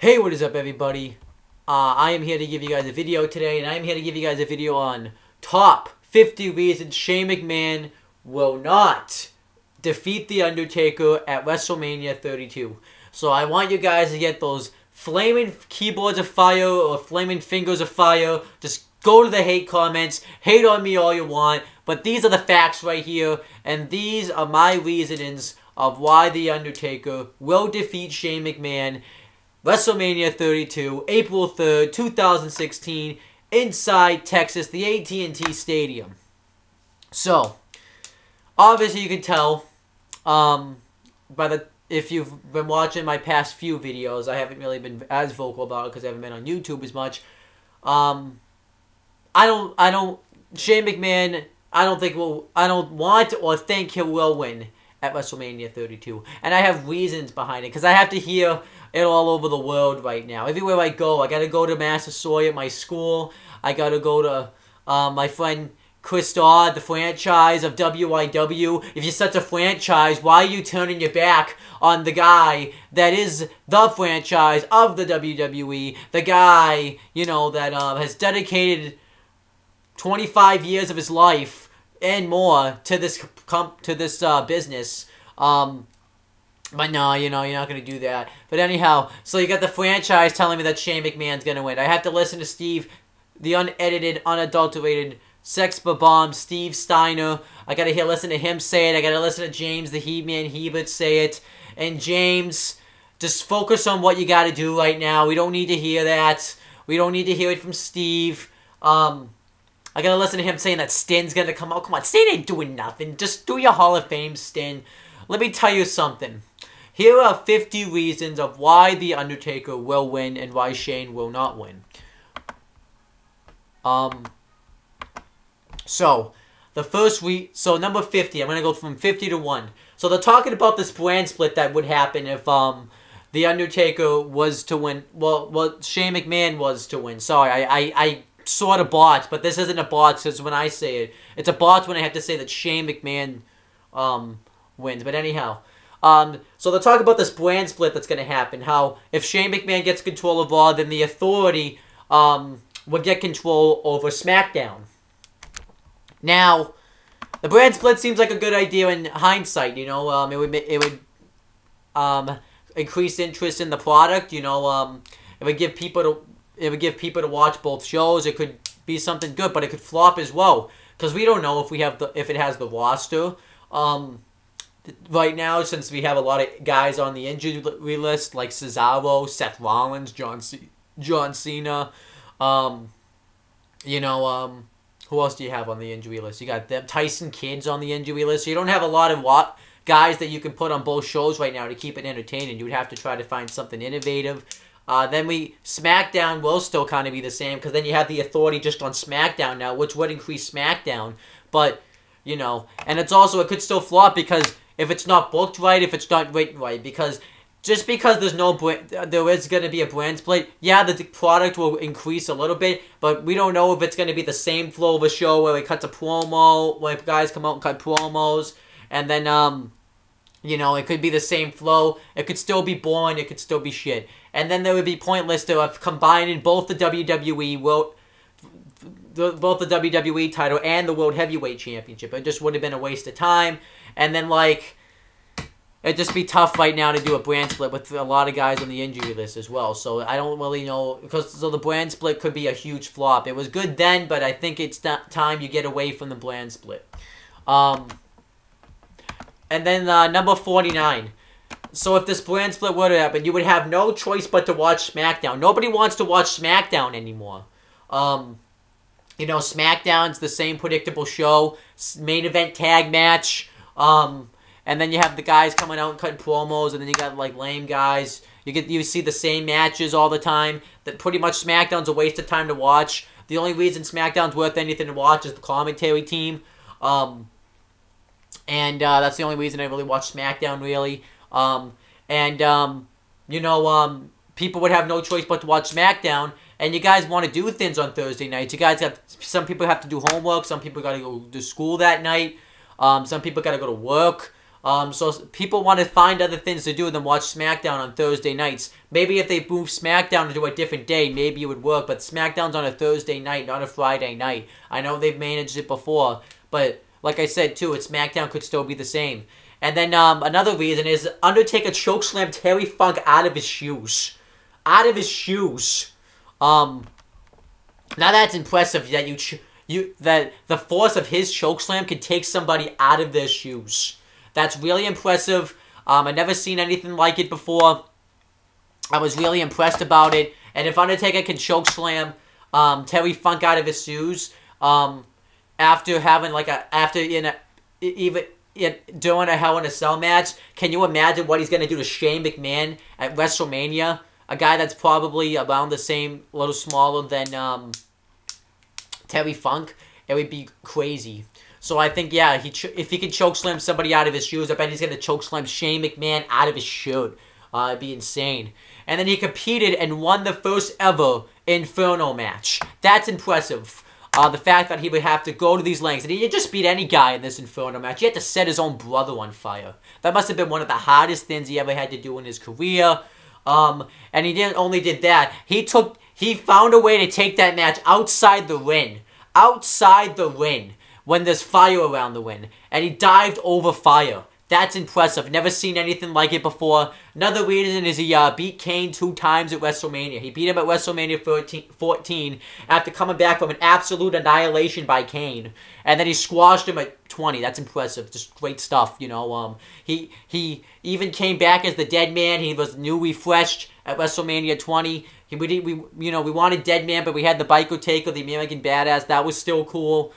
Hey, what is up, everybody? I am here to give you guys a video today, and I am here to give you guys a video on top 50 reasons Shane McMahon will not defeat The Undertaker at Wrestlemania 32. So I want you guys to get those flaming keyboards of fire or flaming fingers of fire. Just go to the hate comments, hate on me all you want, but these are the facts right here, and these are my reasonings of why The Undertaker will defeat Shane McMahon WrestleMania 32, April 3rd, 2016, inside Texas, the AT&T Stadium. So, obviously you can tell, if you've been watching my past few videos, I haven't really been as vocal about it because I haven't been on YouTube as much. Shane McMahon, I don't want or think he will win at WrestleMania 32. And I have reasons behind it, because I have to hear it all over the world right now. Everywhere I go, I gotta go to Massasoit at my school. I gotta go to my friend Chris Dodd, the franchise of WIW. If you're such a franchise, why are you turning your back on the guy that is the franchise of the WWE? The guy, you know, that has dedicated 25 years of his life and more to this business. But no, you know, you're not going to do that. But anyhow, so you got the franchise telling me that Shane McMahon's going to win. I have to listen to Steve, the unedited, unadulterated sex bomb, Steve Steiner. I got to listen to him say it. I got to listen to James, the He-Man Hebert, say it. And James, just focus on what you got to do right now. We don't need to hear that. We don't need to hear it from Steve. I gotta listen to him saying that Stin's gonna come out. Come on, Stin ain't doing nothing. Just do your Hall of Fame, Stin. Let me tell you something. Here are 50 reasons of why The Undertaker will win and why Shane will not win. So, the first so number 50, I'm gonna go from 50 to 1. So they're talking about this brand split that would happen if The Undertaker was to win. Well, Shane McMahon was to win. Sorry, I sort of botched, but this isn't a botch because when I say it, it's a botch when I have to say that Shane McMahon wins. But anyhow, so they're talking about this brand split that's going to happen. How if Shane McMahon gets control of Raw, then the Authority would get control over SmackDown. Now, the brand split seems like a good idea in hindsight. You know, it would increase interest in the product. You know, it would give people to watch both shows. It could be something good, but it could flop as well because we don't know if it has the roster right now, since we have a lot of guys on the injury list like Cesaro, Seth Rollins, John Cena. You know, who else do you have on the injury list? You got them Tyson Kidd's on the injury list. So you don't have a lot of guys that you can put on both shows right now to keep it entertaining. You would have to try to find something innovative. Then SmackDown will still kind of be the same, because then you have the Authority just on SmackDown now, which would increase SmackDown. But, you know, and it could still flop because if it's not booked right, if it's not written right, because just because there is going to be a brand split, yeah, the product will increase a little bit, but we don't know if it's going to be the same flow of a show where it cuts a promo, where guys come out and cut promos, and then, you know, it could be the same flow. It could still be boring. It could still be shit. And then there would be pointless to have combining both the WWE title and the World Heavyweight Championship. It just would have been a waste of time. And then, like, it'd just be tough right now to do a brand split with a lot of guys on the injury list as well. So I don't really know, so the brand split could be a huge flop. It was good then, but I think it's time you get away from the brand split. And then number 49. So if this brand split were to happen, you would have no choice but to watch SmackDown. Nobody wants to watch SmackDown anymore. You know, SmackDown's the same predictable show, main event tag match, and then you have the guys coming out and cutting promos, and then you got like lame guys. You see the same matches all the time. That pretty much SmackDown's a waste of time to watch. The only reason SmackDown's worth anything to watch is the commentary team. And that's the only reason I really watch SmackDown, really. You know, people would have no choice but to watch SmackDown, and you guys want to do things on Thursday nights. You guys some people have to do homework, some people got to go to school that night, some people got to go to work, So people want to find other things to do than watch SmackDown on Thursday nights. Maybe if they move SmackDown to a different day, maybe it would work. But SmackDown's on a Thursday night, not a Friday night. I know they've managed it before, but like I said too, SmackDown could still be the same. And then another reason is Undertaker chokeslammed Terry Funk out of his shoes. Out of his shoes. Now that's impressive that that the force of his chokeslam can take somebody out of their shoes. That's really impressive. I've never seen anything like it before. I was really impressed about it. And if Undertaker can chokeslam Terry Funk out of his shoes, after having doing a Hell in a Cell match, can you imagine what he's gonna do to Shane McMahon at WrestleMania? A guy that's probably around the same, a little smaller than Terry Funk. It would be crazy. So I think, yeah, if he can chokeslam somebody out of his shoes, I bet he's going to chokeslam Shane McMahon out of his shirt. It'd be insane. And then he competed and won the first ever Inferno match. That's impressive. The fact that he would have to go to these lengths. And he didn't just beat any guy in this Inferno match. He had to set his own brother on fire. That must have been one of the hardest things he ever had to do in his career. And he didn't only did that. He found a way to take that match outside the ring. Outside the ring. When there's fire around the ring. And he dived over fire. That's impressive. Never seen anything like it before. Another reason is he beat Kane 2 times at WrestleMania. He beat him at WrestleMania 14 after coming back from an absolute annihilation by Kane. And then he squashed him at 20. That's impressive. Just great stuff, you know. He even came back as the Deadman. He was new, refreshed at WrestleMania 20. We wanted Deadman, but we had the Biker Taker, the American Badass. That was still cool.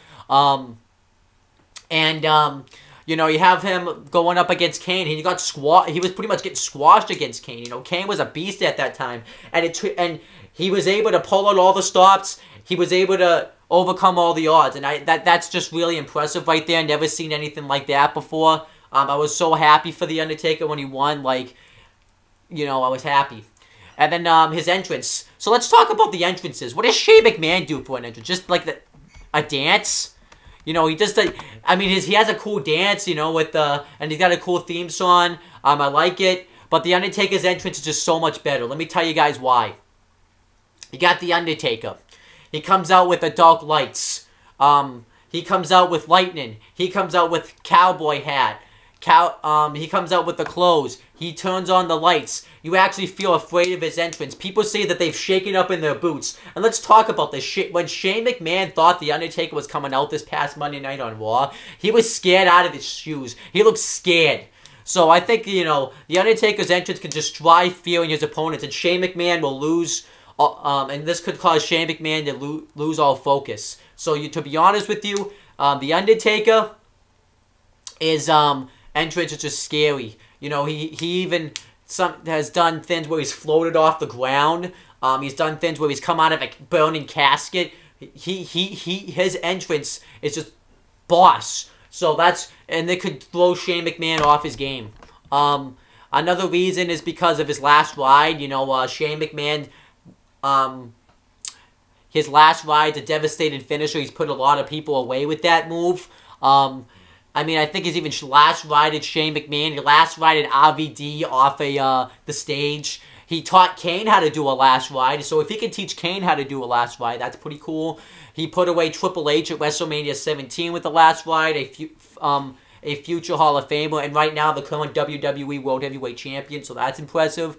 You have him going up against Kane. He got He was pretty much getting squashed against Kane. You know, Kane was a beast at that time, and he was able to pull out all the stops. He was able to overcome all the odds, and that's just really impressive right there. Never seen anything like that before. I was so happy for the Undertaker when he won. I was happy. And then his entrance. So let's talk about the entrances. What does Shane McMahon do for an entrance? Just like a dance? You know, he just, he has a cool dance, and he's got a cool theme song. I like it. But The Undertaker's entrance is just so much better. Let me tell you guys why. You got The Undertaker. He comes out with the dark lights. He comes out with lightning. He comes out with cowboy hat. He comes out with the clothes. He turns on the lights. You actually feel afraid of his entrance. People say that they've shaken up in their boots. And let's talk about this shit. When Shane McMahon thought The Undertaker was coming out this past Monday night on Raw, he was scared out of his shoes. He looked scared. So I think, The Undertaker's entrance can just drive fear in his opponents. And Shane McMahon will lose, and this could cause Shane McMahon to lose all focus. So to be honest with you, The Undertaker is, entrance is just scary. He even has done things where he's floated off the ground. He's done things where he's come out of a burning casket. His entrance is just boss. So and they could throw Shane McMahon off his game. Another reason is because of his last ride. Shane McMahon, his last ride's a devastating finisher. He's put a lot of people away with that move. I think he's even last rided Shane McMahon. He last rided RVD off the stage. He taught Kane how to do a last ride. So if he can teach Kane how to do a last ride, that's pretty cool. He put away Triple H at WrestleMania 17 with the last ride, a future Hall of Famer, and right now the current WWE World Heavyweight Champion. So that's impressive.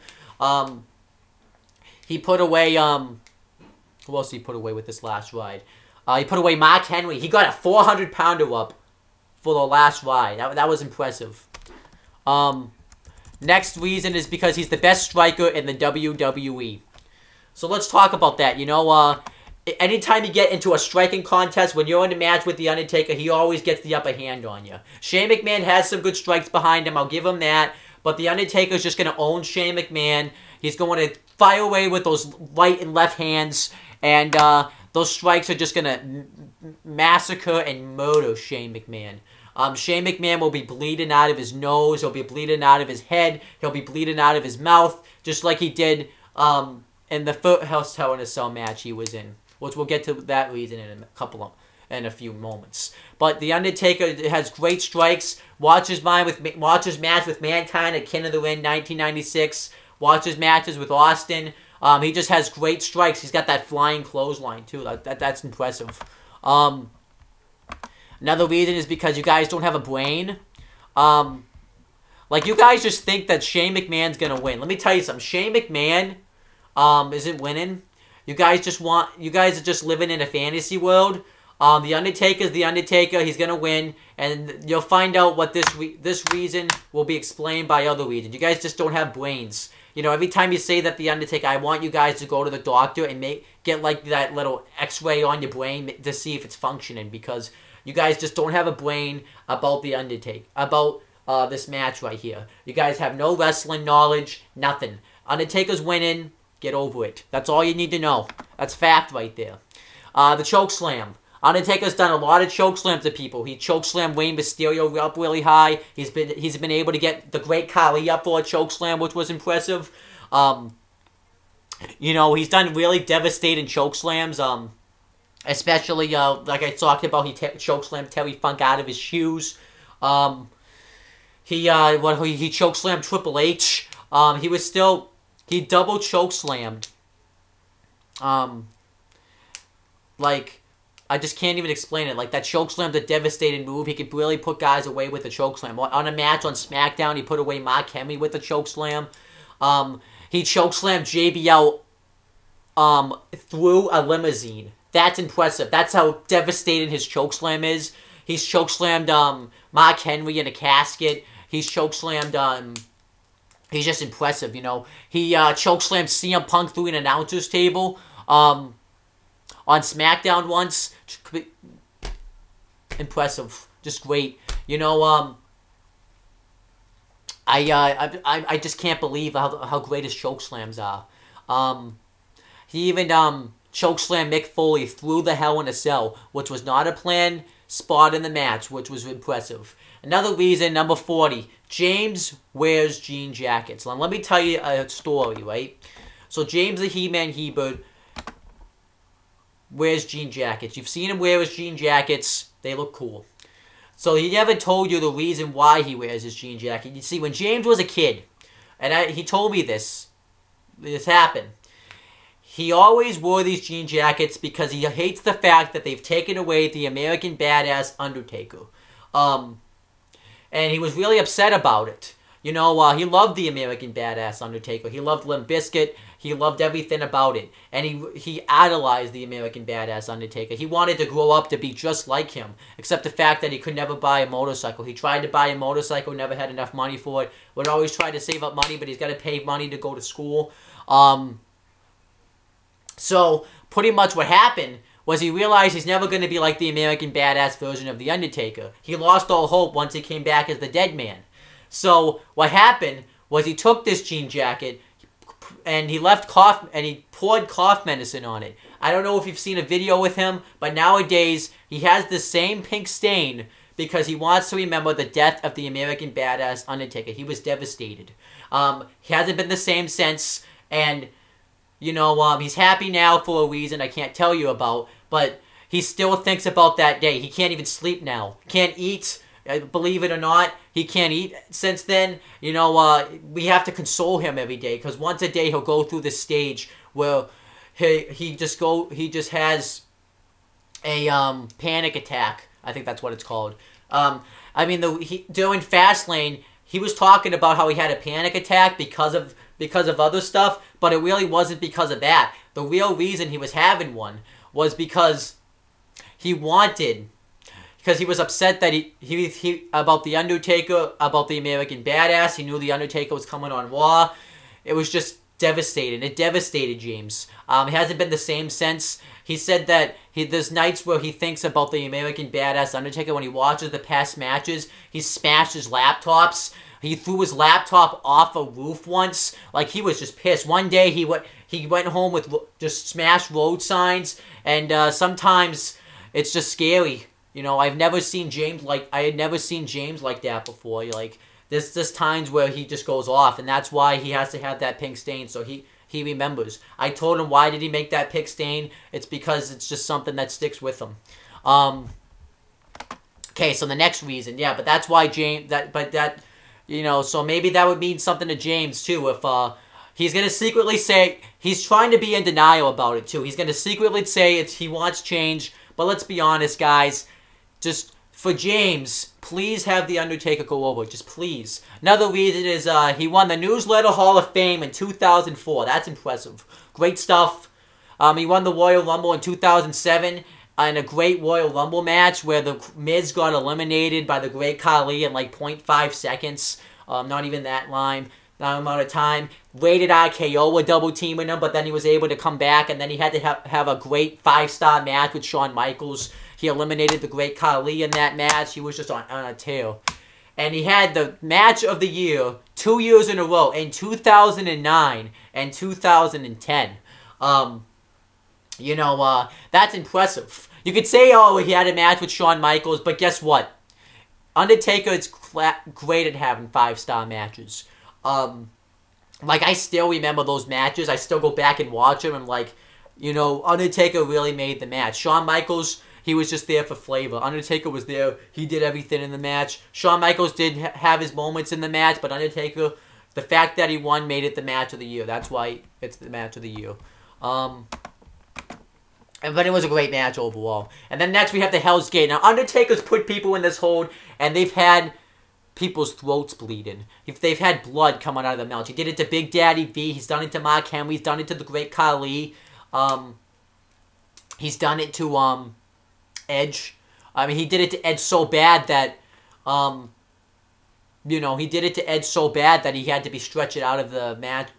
He put away who else did he put away with this last ride? He put away Mark Henry. He got a 400-pounder up for the last ride. That was impressive. Next reason is because he's the best striker in the WWE. So let's talk about that. Anytime you get into a striking contest, when you're in a match with The Undertaker, he always gets the upper hand on you. Shane McMahon has some good strikes behind him. I'll give him that. But The Undertaker's just going to own Shane McMahon. He's going to fire away with those right and left hands. And those strikes are just going to massacre and murder Shane McMahon. Shane McMahon will be bleeding out of his nose. He'll be bleeding out of his head. He'll be bleeding out of his mouth. Just like he did in the first Hell in a Cell match he was in. Which we'll get to that reason in a couple of... in a few moments. But The Undertaker has great strikes. Watch his match with Mankind at King of the Ring 1996. Watch his matches with Austin. He just has great strikes. He's got that flying clothesline too. That's impressive. Another reason is because you guys don't have a brain. Like, you guys just think that Shane McMahon's gonna win. Let me tell you something. Shane McMahon isn't winning. You guys are just living in a fantasy world. The Undertaker's the Undertaker. He's gonna win, and you'll find out what this reason will be explained by other reasons. You guys just don't have brains. You know, every time you say that the Undertaker, I want you guys to go to the doctor and get like that little X-ray on your brain to see if it's functioning, because you guys just don't have a brain about the Undertaker, about this match right here. You guys have no wrestling knowledge, nothing. Undertaker's winning. Get over it. That's all you need to know. That's fact right there. The choke slam. Undertaker's done a lot of choke slams to people. He choke slammed Rey Mysterio up really high. He's been able to get the Great Khali up for a choke slam, which was impressive. You know, he's done really devastating choke slams. Especially like I talked about, he choke slammed Terry Funk out of his shoes. He choke slammed Triple H. He double choke slammed. Like, I just can't even explain it. Like, that choke slam's a devastating move. He could really put guys away with a choke slam. On a match on SmackDown, he put away Mark Henry with a choke slam. He choke slammed JBL through a limousine. That's impressive. That's how devastating his choke slam is. He's choke slammed Mark Henry in a casket. He's choke slammed he's just impressive, you know. He choke slammed CM Punk through an announcer's table on SmackDown once. Impressive. Just great. You know, I just can't believe how great his choke slams are. He even choke slammed Mick Foley through the Hell in a Cell, which was not a planned spot in the match, which was impressive. Another reason, number 40, James wears jean jackets. Now, let me tell you a story, right? So James the He-Man Hebert wears jean jackets. You've seen him wear his jean jackets. They look cool. So he never told you the reason why he wears his jean jacket. You see, when James was a kid, and he told me this happened, he always wore these jean jackets because he hates the fact that they've taken away the American Badass Undertaker. And he was really upset about it. You know, he loved the American Badass Undertaker. He loved Limp Bizkit. He loved everything about it. And he idolized the American Badass Undertaker. He wanted to grow up to be just like him, except the fact that he could never buy a motorcycle. He tried to buy a motorcycle, never had enough money for it. Would always try to save up money, but he's got to pay money to go to school. So, pretty much what happened was he realized he's never going to be like the American Badass version of The Undertaker. He lost all hope once he came back as the Deadman. So, what happened was he took this jean jacket and he poured cough medicine on it. I don't know if you've seen a video with him, but nowadays he has the same pink stain because he wants to remember the death of the American Badass Undertaker. He was devastated. He hasn't been the same since, and you know, he's happy now for a reason I can't tell you about, but he still thinks about that day. He can't even sleep now. Can't eat. Believe it or not, he can't eat since then. You know, we have to console him every day because once a day he'll go through this stage where he just has a panic attack. I think that's what it's called. I mean, during Fastlane, he was talking about how he had a panic attack because of other stuff, but it really wasn't because of that. The real reason he was having one was because he was upset that he about the Undertaker, about the American Badass. He knew the Undertaker was coming on Raw. It was just devastating. It devastated James. It hasn't been the same since. He said that there's nights where he thinks about the American Badass Undertaker. When he watches the past matches, he smashes laptops. He threw his laptop off a roof once. Like, he was just pissed. One day, he went home with just smashed road signs. And sometimes it's just scary. You know, I had never seen James like that before. Like, there's times where he just goes off. And that's why he has to have that pink stain. So he remembers. I told him, why did he make that pink stain? It's because it's just something that sticks with him. Okay, so the next reason, yeah, but that's why James, so maybe that would mean something to James, too, if, he's gonna secretly say, he's trying to be in denial about it, too. He's gonna secretly say he wants change, but let's be honest, guys, just, for James, please have The Undertaker go over, just please. Another reason is, he won the Newsletter Hall of Fame in 2004, that's impressive. Great stuff. He won the Royal Rumble in 2007, in a great Royal Rumble match where the Miz got eliminated by the Great Khali in like 0.5 seconds. Not even that amount of time. Rated RKO were double teaming him, but then he was able to come back, and then he had to have a great 5-star match with Shawn Michaels. He eliminated the Great Khali in that match. He was just on a tear. And he had the match of the year 2 years in a row, in 2009 and 2010. That's impressive. You could say, oh, he had a match with Shawn Michaels, but guess what? Undertaker is great at having 5-star matches. I still remember those matches. I still go back and watch them, and Undertaker really made the match. Shawn Michaels, he was just there for flavor. Undertaker was there. He did everything in the match. Shawn Michaels did have his moments in the match, but Undertaker, the fact that he won made it the match of the year. That's why it's the match of the year. But it was a great match overall. And then next we have the Hell's Gate. Now, Undertaker's put people in this hold, and they've had people's throats bleeding. They've had blood coming out of the mouth. He did it to Big Daddy V. He's done it to Mark Henry. He's done it to the Great Khali. He's done it to Edge. I mean, he did it to Edge so bad that, he did it to Edge so bad that he had to be stretched out of the match.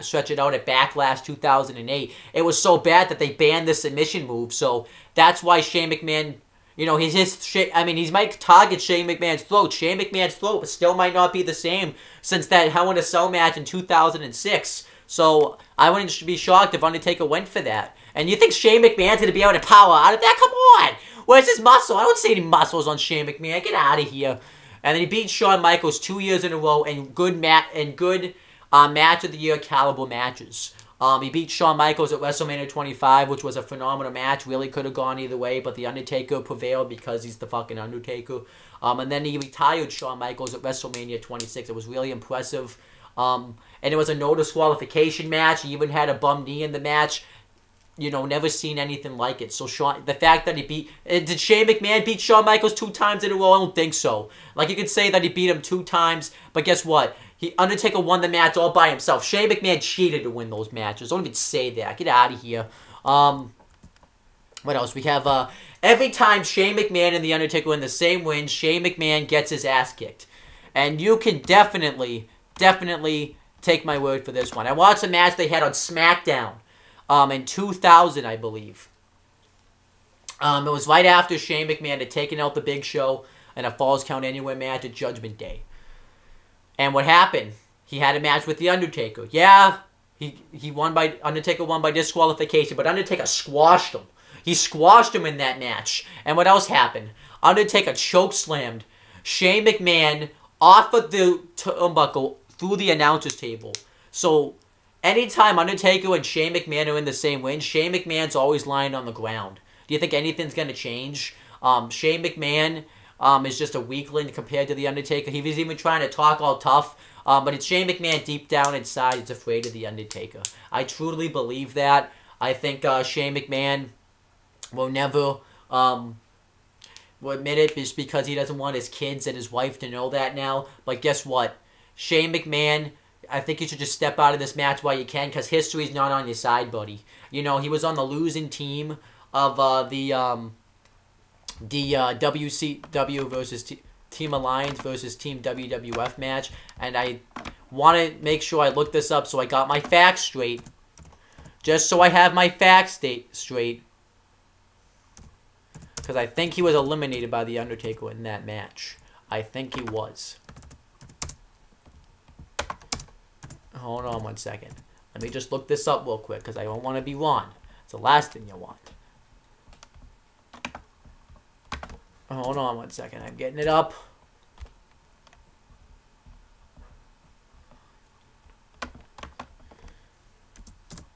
Stretch it out at Backlash 2008. It was so bad that they banned the submission move. So that's why Shane McMahon, he might target Shane McMahon's throat. Shane McMahon's throat still might not be the same since that Hell in a Cell match in 2006. So I wouldn't be shocked if Undertaker went for that. And you think Shane McMahon's going to be able to power out of that? Come on! Where's his muscle? I don't see any muscles on Shane McMahon. Get out of here. And then he beat Shawn Michaels 2 years in a row in good match of the year caliber matches. He beat Shawn Michaels at WrestleMania 25, which was a phenomenal match. Really could have gone either way, but The Undertaker prevailed because he's the fucking Undertaker. And then he retired Shawn Michaels at WrestleMania 26. It was really impressive. And it was a no disqualification match. He even had a bum knee in the match. Never seen anything like it. So the fact that he did Shane McMahon beat Shawn Michaels 2 times in a row? I don't think so. You could say that he beat him 2 times, but guess what? Undertaker won the match all by himself. Shane McMahon cheated to win those matches. Don't even say that. Get out of here. What else? We have, every time Shane McMahon and The Undertaker win the same win, Shane McMahon gets his ass kicked. And you can definitely take my word for this one. I watched the match they had on SmackDown in 2000, I believe. It was right after Shane McMahon had taken out the Big Show in a Falls Count Anywhere match at Judgment Day. And what happened? He had a match with The Undertaker. Yeah, Undertaker won by disqualification, but Undertaker squashed him. He squashed him in that match. And what else happened? Undertaker chokeslammed Shane McMahon off of the turnbuckle through the announcer's table. So, anytime Undertaker and Shane McMahon are in the same ring, Shane McMahon's always lying on the ground. Do you think anything's going to change? Shane McMahon is just a weakling compared to The Undertaker. He was even trying to talk all tough. But it's Shane McMahon deep down inside is afraid of The Undertaker. I truly believe that. I think Shane McMahon will never will admit it just because he doesn't want his kids and his wife to know that now. But guess what? Shane McMahon, I think you should just step out of this match while you can because history's not on your side, buddy. He was on the losing team of the WCW versus Team Alliance versus Team WWF match. And I want to make sure I look this up so I got my facts straight. Just so I have my facts straight. Because I think he was eliminated by The Undertaker in that match. I think he was. Hold on one second. Let me just look this up real quick because I don't want to be wrong. It's the last thing you want. Hold on one second. I'm getting it up.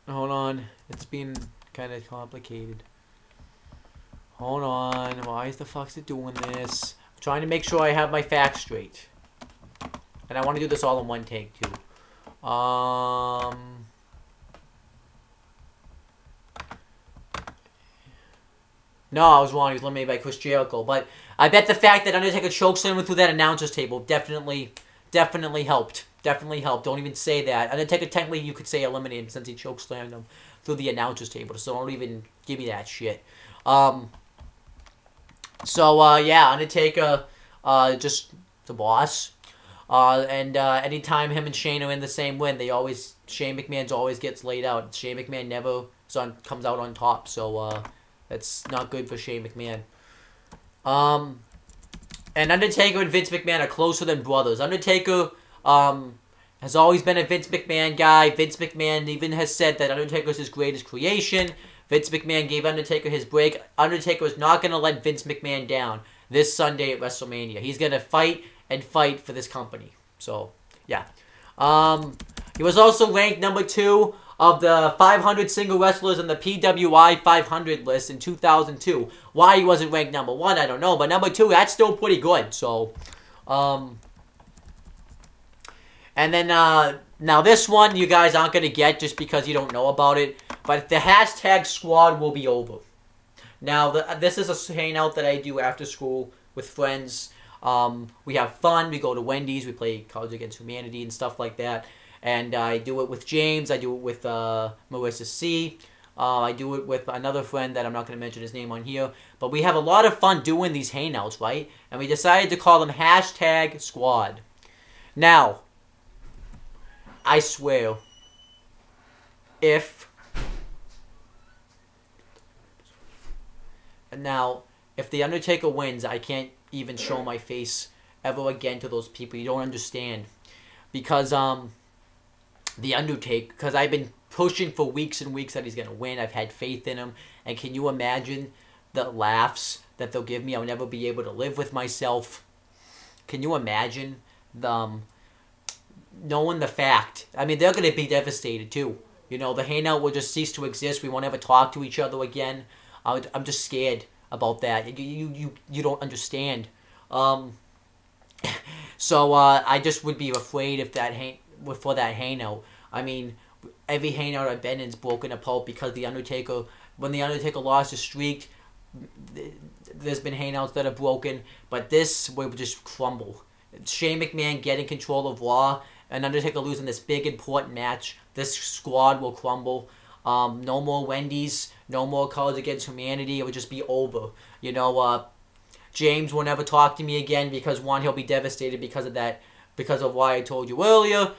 Hold on. It's been kind of complicated. Hold on. Why is the fuck's it doing this? I'm trying to make sure I have my facts straight. And I want to do this all in one take, too. No, I was wrong. He was eliminated by Chris Jericho. But I bet the fact that Undertaker chokeslammed him through that announcer's table definitely helped. Definitely helped. Don't even say that. Undertaker, technically, you could say eliminated him since he chokeslammed him through the announcer's table. So don't even give me that shit. Yeah, Undertaker, just the boss. Anytime him and Shane are in the same win, Shane McMahon always gets laid out. Shane McMahon never comes out on top. So, that's not good for Shane McMahon. And Undertaker and Vince McMahon are closer than brothers. Undertaker has always been a Vince McMahon guy. Vince McMahon even has said that Undertaker is his greatest creation. Vince McMahon gave Undertaker his break. Undertaker is not going to let Vince McMahon down this Sunday at WrestleMania. He's going to fight and fight for this company. So, yeah. He was also ranked number 2 of the 500 single wrestlers in the PWI 500 list in 2002. Why he wasn't ranked number 1, I don't know. But number 2, that's still pretty good. So, and then, now this one you guys aren't going to get just because you don't know about it. But the hashtag squad will be over. Now, this is a hangout that I do after school with friends. We have fun. We go to Wendy's. We play Cards Against Humanity and stuff like that. And I do it with James. I do it with Marisa C. I do it with another friend that I'm not going to mention his name on here. But we have a lot of fun doing these hangouts, right? And we decided to call them hashtag squad. Now, I swear, if The Undertaker wins, I can't even show my face ever again to those people. You don't understand. Because, The Undertaker, because I've been pushing for weeks and weeks that he's going to win. I've had faith in him. And can you imagine the laughs that they'll give me? I'll never be able to live with myself. Can you imagine knowing the fact? I mean, they're going to be devastated too. You know, the hangout will just cease to exist. We won't ever talk to each other again. I'm just scared about that. You don't understand. So I just would be afraid if for that hangout. I mean, every hangout I've been in is broken apart because when The Undertaker lost his streak, there's been hangouts that are broken, but this will just crumble. Shane McMahon getting control of Raw, and Undertaker losing this big important match, this squad will crumble. No more Wendy's, no more Cards Against Humanity. It would just be over. You know, James will never talk to me again because, one, he'll be devastated because of that, because of why I told you earlier.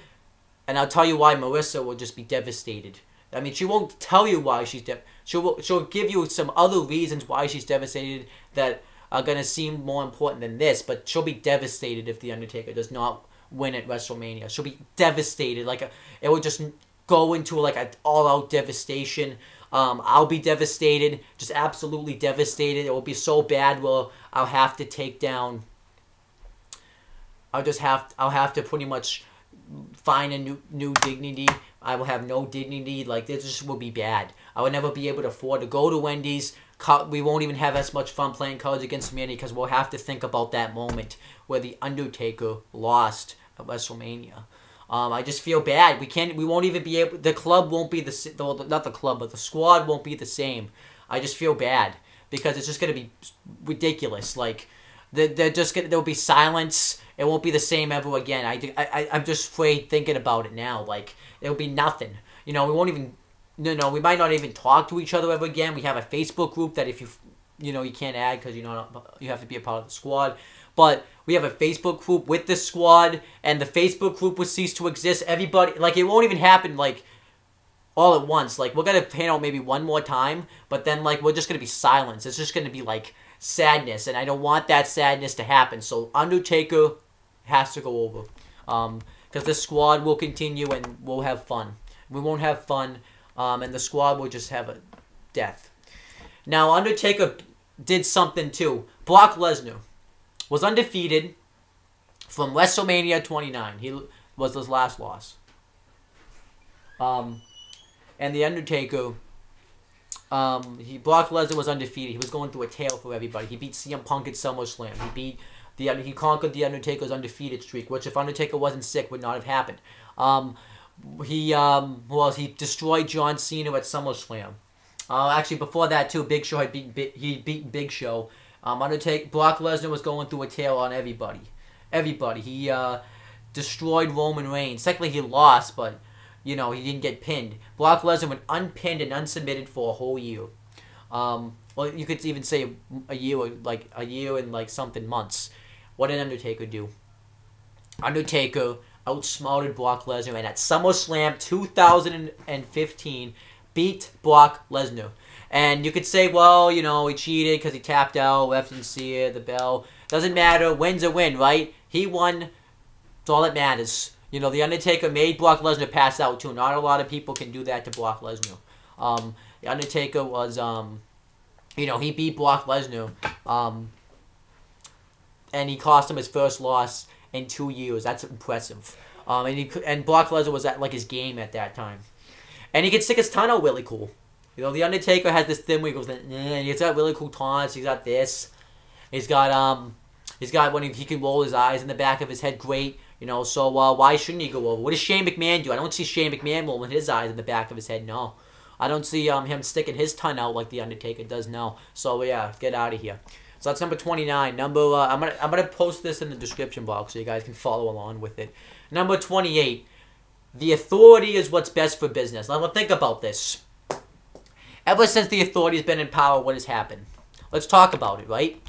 And I'll tell you why Marisa will just be devastated. I mean, she won't tell you why she's she'll give you some other reasons why she's devastated that are going to seem more important than this, but she'll be devastated if The Undertaker does not win at WrestleMania. She'll be devastated. It will just go into an all-out devastation. I'll be devastated, just absolutely devastated. It will be so bad where I'll have to take down. I'll have to pretty much find a new dignity. I will have no dignity. This just will be bad. I will never be able to afford to go to Wendy's. We won't even have as much fun playing Cards Against Humanity because we'll have to think about that moment where The Undertaker lost at WrestleMania. I just feel bad. We won't even be able. The club won't be not the club, but the squad won't be the same. I just feel bad because it's just gonna be ridiculous. There'll be silence. It won't be the same ever again. I'm just afraid thinking about it now. It'll be nothing. You know, we won't even. No, we might not even talk to each other ever again. We have a Facebook group that if you can't add because you have to be a part of the squad. But we have a Facebook group with the squad, and the Facebook group will cease to exist. Everybody, it won't even happen, all at once. We're going to hang out maybe one more time, but then, we're just going to be silence. It's just going to be, sadness, and I don't want that sadness to happen. So, Undertaker has to go over. Because the squad will continue, and we'll have fun. We won't have fun, and the squad will just have a death. Now, Undertaker did something, too. Brock Lesnar was undefeated from WrestleMania 29. He was his last loss. And The Undertaker Brock Lesnar was undefeated. He was going through a tail for everybody. He beat CM Punk at SummerSlam. He conquered the Undertaker's undefeated streak, which if Undertaker wasn't sick would not have happened. He destroyed John Cena at SummerSlam. Actually, before that too, Big Show he beat Big Show. Brock Lesnar was going through a tail on everybody. He destroyed Roman Reigns. Technically, he lost, but he didn't get pinned. Brock Lesnar went unpinned and unsubmitted for a whole year. Well, you could even say a year and like something months. What did Undertaker do? Undertaker outsmarted Brock Lesnar, and at SummerSlam 2015, beat Brock Lesnar. And you could say, well, he cheated because he tapped out, left didn't see it, the bell. Doesn't matter. Win's a win, right? He won. It's all that matters. The Undertaker made Brock Lesnar pass out, too. Not a lot of people can do that to Brock Lesnar. The Undertaker was, he beat Brock Lesnar. And he cost him his first loss in 2 years. That's impressive. And Brock Lesnar was at, his game at that time. And he could stick his tongue out really cool. The Undertaker has this thing where he goes, he's got really cool taunts. He's got this. He's got when he can roll his eyes in the back of his head. Great. So why shouldn't he go over? What does Shane McMahon do? I don't see Shane McMahon rolling his eyes in the back of his head. No. I don't see him sticking his tongue out like the Undertaker does. No. So yeah, get out of here. So that's number 29. I'm gonna post this in the description box so you guys can follow along with it. Number 28. The Authority is what's best for business. Now think about this. Ever since the Authority has been in power, what has happened? Let's talk about it, right?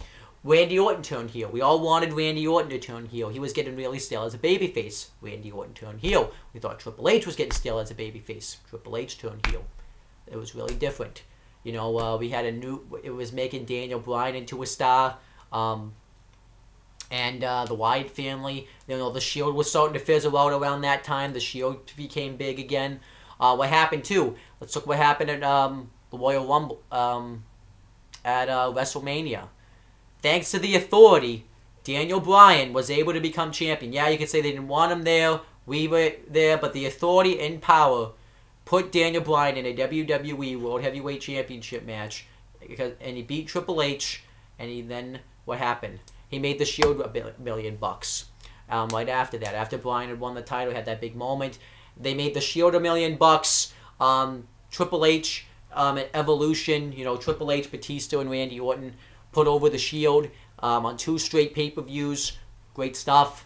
Randy Orton turned heel. We all wanted Randy Orton to turn heel. He was getting really stale as a babyface. Randy Orton turned heel. We thought Triple H was getting stale as a babyface. Triple H turned heel. It was really different. We had it was making Daniel Bryan into a star. And the Wyatt family, the Shield was starting to fizzle out around that time. The Shield became big again. What happened too? Let's look what happened at the Royal Rumble at WrestleMania. Thanks to the Authority, Daniel Bryan was able to become champion. Yeah, you could say they didn't want him there. We were there, but the Authority in power put Daniel Bryan in a WWE World Heavyweight Championship match, and he beat Triple H. And then what happened? He made the Shield $1 million. Right after that, after Bryan had won the title, had that big moment, they made the Shield $1 million. Triple H at Evolution, Triple H, Batista, and Randy Orton put over the Shield on 2 straight pay-per-views. Great stuff.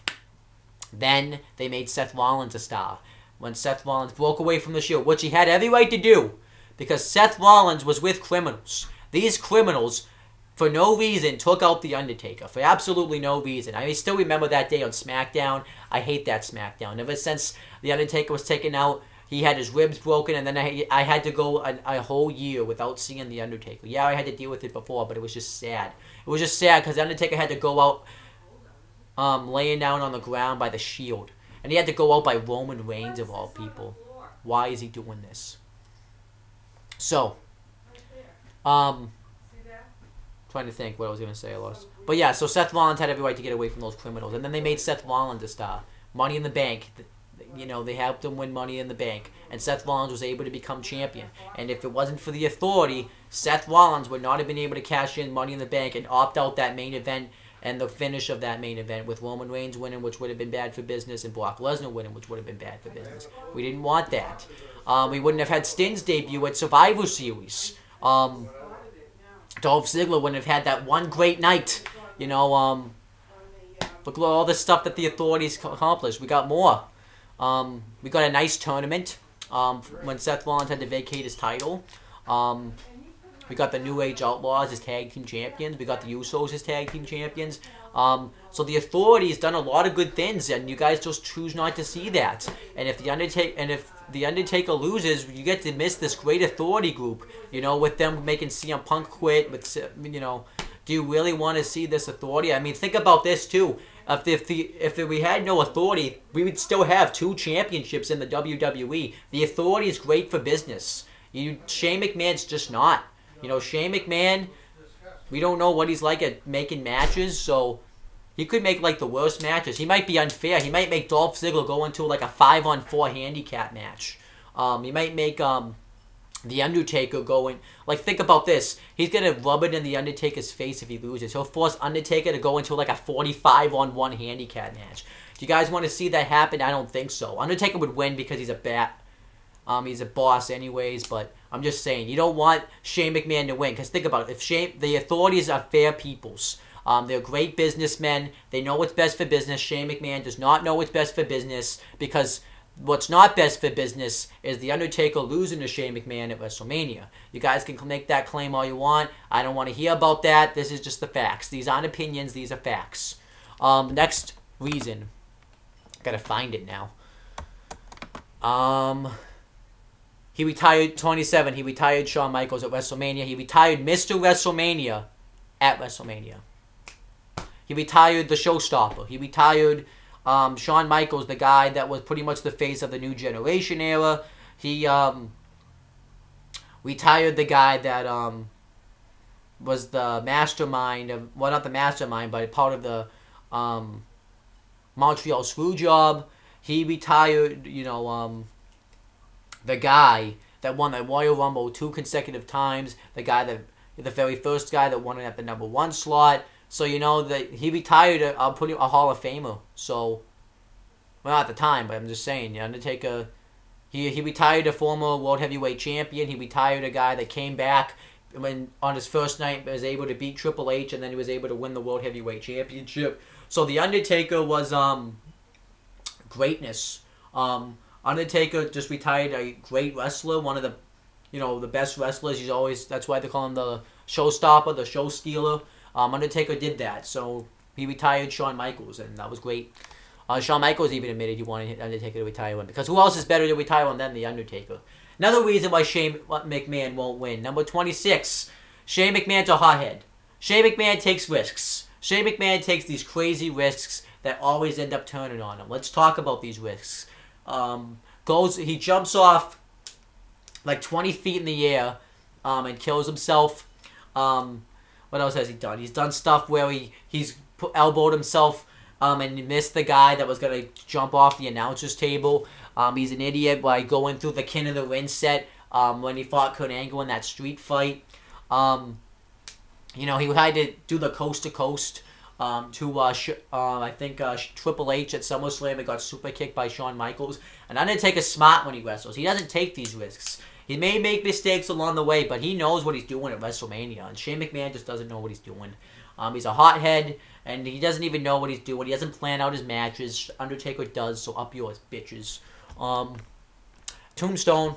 Then they made Seth Rollins a star. When Seth Rollins broke away from the Shield, which he had every right to do, because Seth Rollins was with criminals. These criminals, for no reason, took out The Undertaker. For absolutely no reason. I still remember that day on SmackDown. I hate that SmackDown. Ever since The Undertaker was taken out, he had his ribs broken, and then I had to go a whole year without seeing The Undertaker. Yeah, I had to deal with it before, but it was just sad. It was just sad because The Undertaker had to go out laying down on the ground by the Shield. And he had to go out by Roman Reigns, of all people. Why is he doing this? So, trying to think what I was going to say, I lost. But yeah, so Seth Rollins had every right to get away from those criminals. And then they made Seth Rollins a star. Money in the Bank. They helped him win Money in the Bank. And Seth Rollins was able to become champion. And if it wasn't for the Authority, Seth Rollins would not have been able to cash in Money in the Bank and opt out that main event and the finish of that main event with Roman Reigns winning, which would have been bad for business, and Brock Lesnar winning, which would have been bad for business. We didn't want that. We wouldn't have had Sting's debut at Survivor Series. Dolph Ziggler wouldn't have had that one great night. Look at all the stuff that the Authorities accomplished. We got more. We got a nice tournament when Seth Rollins had to vacate his title. We got the New Age Outlaws as tag team champions. We got the Usos as tag team champions. So the Authority's done a lot of good things, and you guys just choose not to see that. And if the Undertaker loses, you get to miss this great Authority group. With them making CM Punk quit. Do you really want to see this Authority? I mean, think about this too. If we had no Authority, we would still have 2 championships in the WWE. The Authority is great for business. Shane McMahon's just not. Shane McMahon, we don't know what he's like at making matches, so he could make the worst matches. He might be unfair. He might make Dolph Ziggler go into a 5-on-4 handicap match. He might make The Undertaker going, like, think about this. He's going to rub it in the Undertaker's face if he loses. He'll force Undertaker to go into, like, a 45-on-1 handicap match. Do you guys want to see that happen? I don't think so. Undertaker would win because he's a he's a boss anyways, but I'm just saying, you don't want Shane McMahon to win. Because think about it. If the authorities are fair peoples. They're great businessmen. They know what's best for business. Shane McMahon does not know what's best for business because what's not best for business is The Undertaker losing to Shane McMahon at WrestleMania. You guys can make that claim all you want. I don't want to hear about that. This is just the facts. These aren't opinions. These are facts. Next reason. Gotta find it now. He retired 27. He retired Shawn Michaels at WrestleMania. He retired Mr. WrestleMania at WrestleMania. He retired the Showstopper. He retired Shawn Michaels, the guy that was pretty much the face of the New Generation era. He retired the guy that was the mastermind of, well, not the mastermind, but part of the Montreal Screwjob. He retired, you know, the guy that won the Royal Rumble 2 consecutive times. The guy that, the very first guy that won it at the #1 slot. So, you know, that he retired a Hall of Famer. So, well, not at the time, but I'm just saying, the Undertaker, he retired a former World Heavyweight Champion. He retired a guy that came back when on his first night was able to beat Triple H, and then he was able to win the World Heavyweight Championship. So, the Undertaker was greatness. Undertaker just retired a great wrestler, one of the, you know, the best wrestlers. He's always, that's why they call him the Showstopper, the Show Stealer. Undertaker did that, so he retired Shawn Michaels, and that was great. Shawn Michaels even admitted he wanted Undertaker to retire him, because who else is better to retire him than the Undertaker? Another reason why Shane McMahon won't win. Number 26, Shane McMahon's a hothead. Shane McMahon takes risks. Shane McMahon takes these crazy risks that always end up turning on him. Let's talk about these risks. He jumps off like 20 feet in the air and kills himself. What else has he done? He's done stuff where he's elbowed himself and missed the guy that was going to jump off the announcer's table. He's an idiot by going through the King of the Ring set when he fought Kurt Angle in that street fight. You know, he had to do the coast-to-coast to, I think, Triple H at SummerSlam and got super kicked by Shawn Michaels. And Undertaker's smart when he wrestles. He doesn't take these risks. He may make mistakes along the way, but he knows what he's doing at WrestleMania. And Shane McMahon just doesn't know what he's doing. He's a hothead, and he doesn't even know what he's doing. He doesn't plan out his matches. Undertaker does, so up yours, bitches. Tombstone.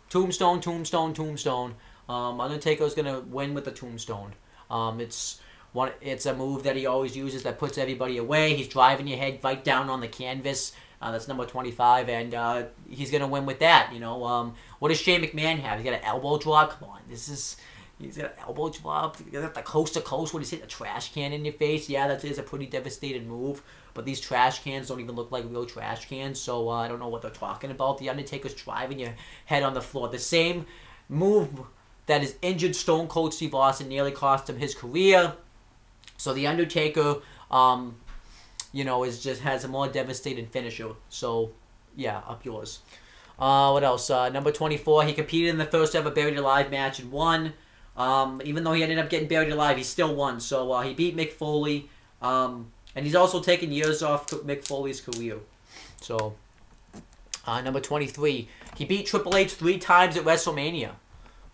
Tombstone, Tombstone, Tombstone. Undertaker's going to win with the Tombstone. It's a move that he always uses that puts everybody away. He's driving your head right down on the canvas. That's number 25, and he's going to win with that, you know. What does Shane McMahon have? He's got an elbow drop? Come on, he's got an elbow drop. He's got the coast-to-coast when he's hitting a trash can in your face. Yeah, that is a pretty devastating move, but these trash cans don't even look like real trash cans, so I don't know what they're talking about. The Undertaker's driving your head on the floor. The same move that has injured Stone Cold Steve Austin nearly cost him his career. So the Undertaker, you know, has a more devastating finisher. So, yeah, up yours. What else? Number 24, he competed in the first ever Buried Alive match and won. Even though he ended up getting buried alive, he still won. So he beat Mick Foley. And he's also taken years off Mick Foley's career. So, number 23, he beat Triple H 3 times at WrestleMania.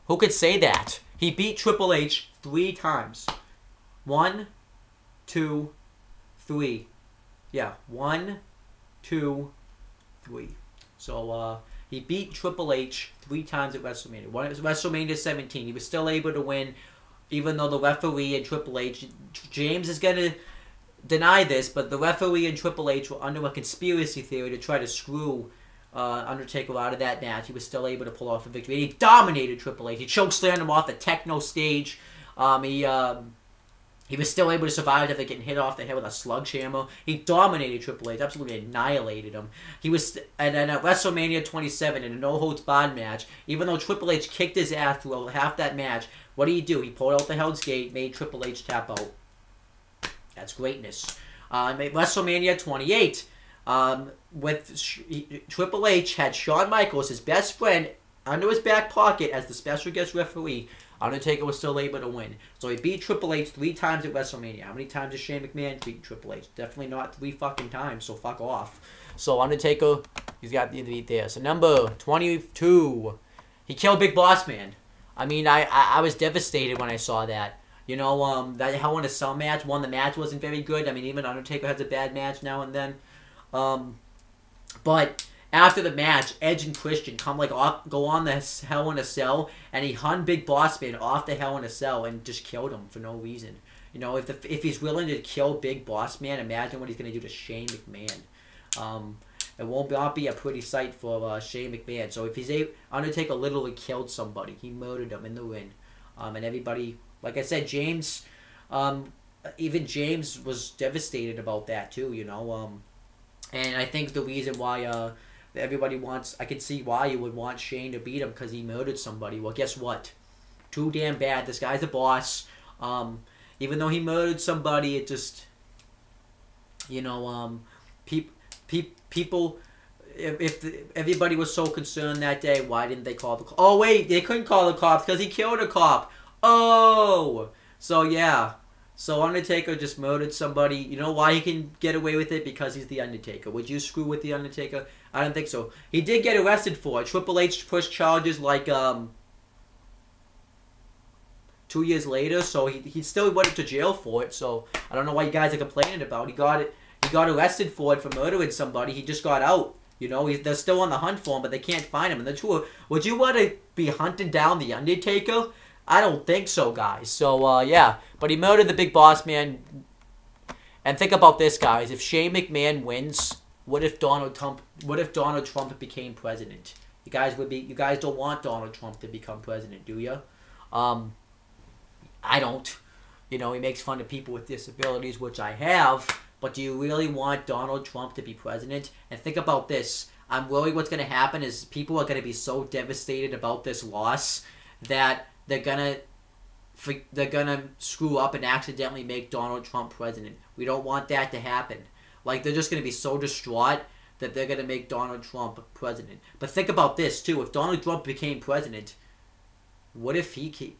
Who could say that? He beat Triple H 3 times. 1, 2, 3. Yeah, 1, 2, 3. So, he beat Triple H 3 times at WrestleMania. One was WrestleMania 17. He was still able to win, even though the referee and Triple H, James is going to deny this, but the referee and Triple H were under a conspiracy theory to try to screw Undertaker out of that match. He was still able to pull off a victory. He dominated Triple H. He chokeslammed him off the techno stage. He was still able to survive after getting hit off the head with a sledgehammer. He dominated Triple H, absolutely annihilated him. And then at WrestleMania 27 in a no-holds-barred match, even though Triple H kicked his ass through half that match, what did he do? He pulled out the Hell's Gate, made Triple H tap out. That's greatness. WrestleMania 28, Triple H had Shawn Michaels, his best friend, under his back pocket as the special guest referee, Undertaker was still able to win. So he beat Triple H 3 times at WrestleMania. How many times did Shane McMahon beat Triple H? Definitely not 3 fucking times, so fuck off. So Undertaker, he's got the beat there. So number 22, he killed Big Boss Man. I mean, I was devastated when I saw that. You know, that Hell in a Cell match, the match wasn't very good. I mean, even Undertaker has a bad match now and then. But after the match, Edge and Christian go on the Hell in a Cell, and he hung Big Boss Man off the Hell in a Cell and just killed him for no reason. You know, if he's willing to kill Big Boss Man, imagine what he's going to do to Shane McMahon. It won't not be a pretty sight for Shane McMahon. So if Undertaker literally killed somebody, he murdered them in the ring, and everybody, like I said, James, even James was devastated about that too. You know, and I think the reason why everybody wants, I can see why you would want Shane to beat him, because he murdered somebody. Well, guess what? Too damn bad. This guy's a boss. Even though he murdered somebody, it just, you know, people, if everybody was so concerned that day, why didn't they call the cops? Oh, wait, they couldn't call the cops because he killed a cop. Oh! So, yeah. So, Undertaker just murdered somebody. You know why he can get away with it? Because he's the Undertaker. Would you screw with the Undertaker? I don't think so. He did get arrested for it. Triple H pushed charges like 2 years later, so he still went to jail for it. So, I don't know why you guys are complaining about. He got arrested for it, for murdering somebody. He just got out. You know, they're still on the hunt for him, but they can't find him. And the two, would you want to be hunting down the Undertaker? I don't think so, guys. So, yeah. But he murdered the Big Boss Man. And think about this, guys. If Shane McMahon wins, what if Donald Trump became president? You guys don't want Donald Trump to become president, do you? I don't. You know, he makes fun of people with disabilities, which I have. But do you really want Donald Trump to be president? And think about this. I'm worried what's going to happen is people are going to be so devastated about this loss that they're gonna screw up and accidentally make Donald Trump president. We don't want that to happen. Like, they're just going to be so distraught that they're going to make Donald Trump president. But think about this, too. If Donald Trump became president, what if he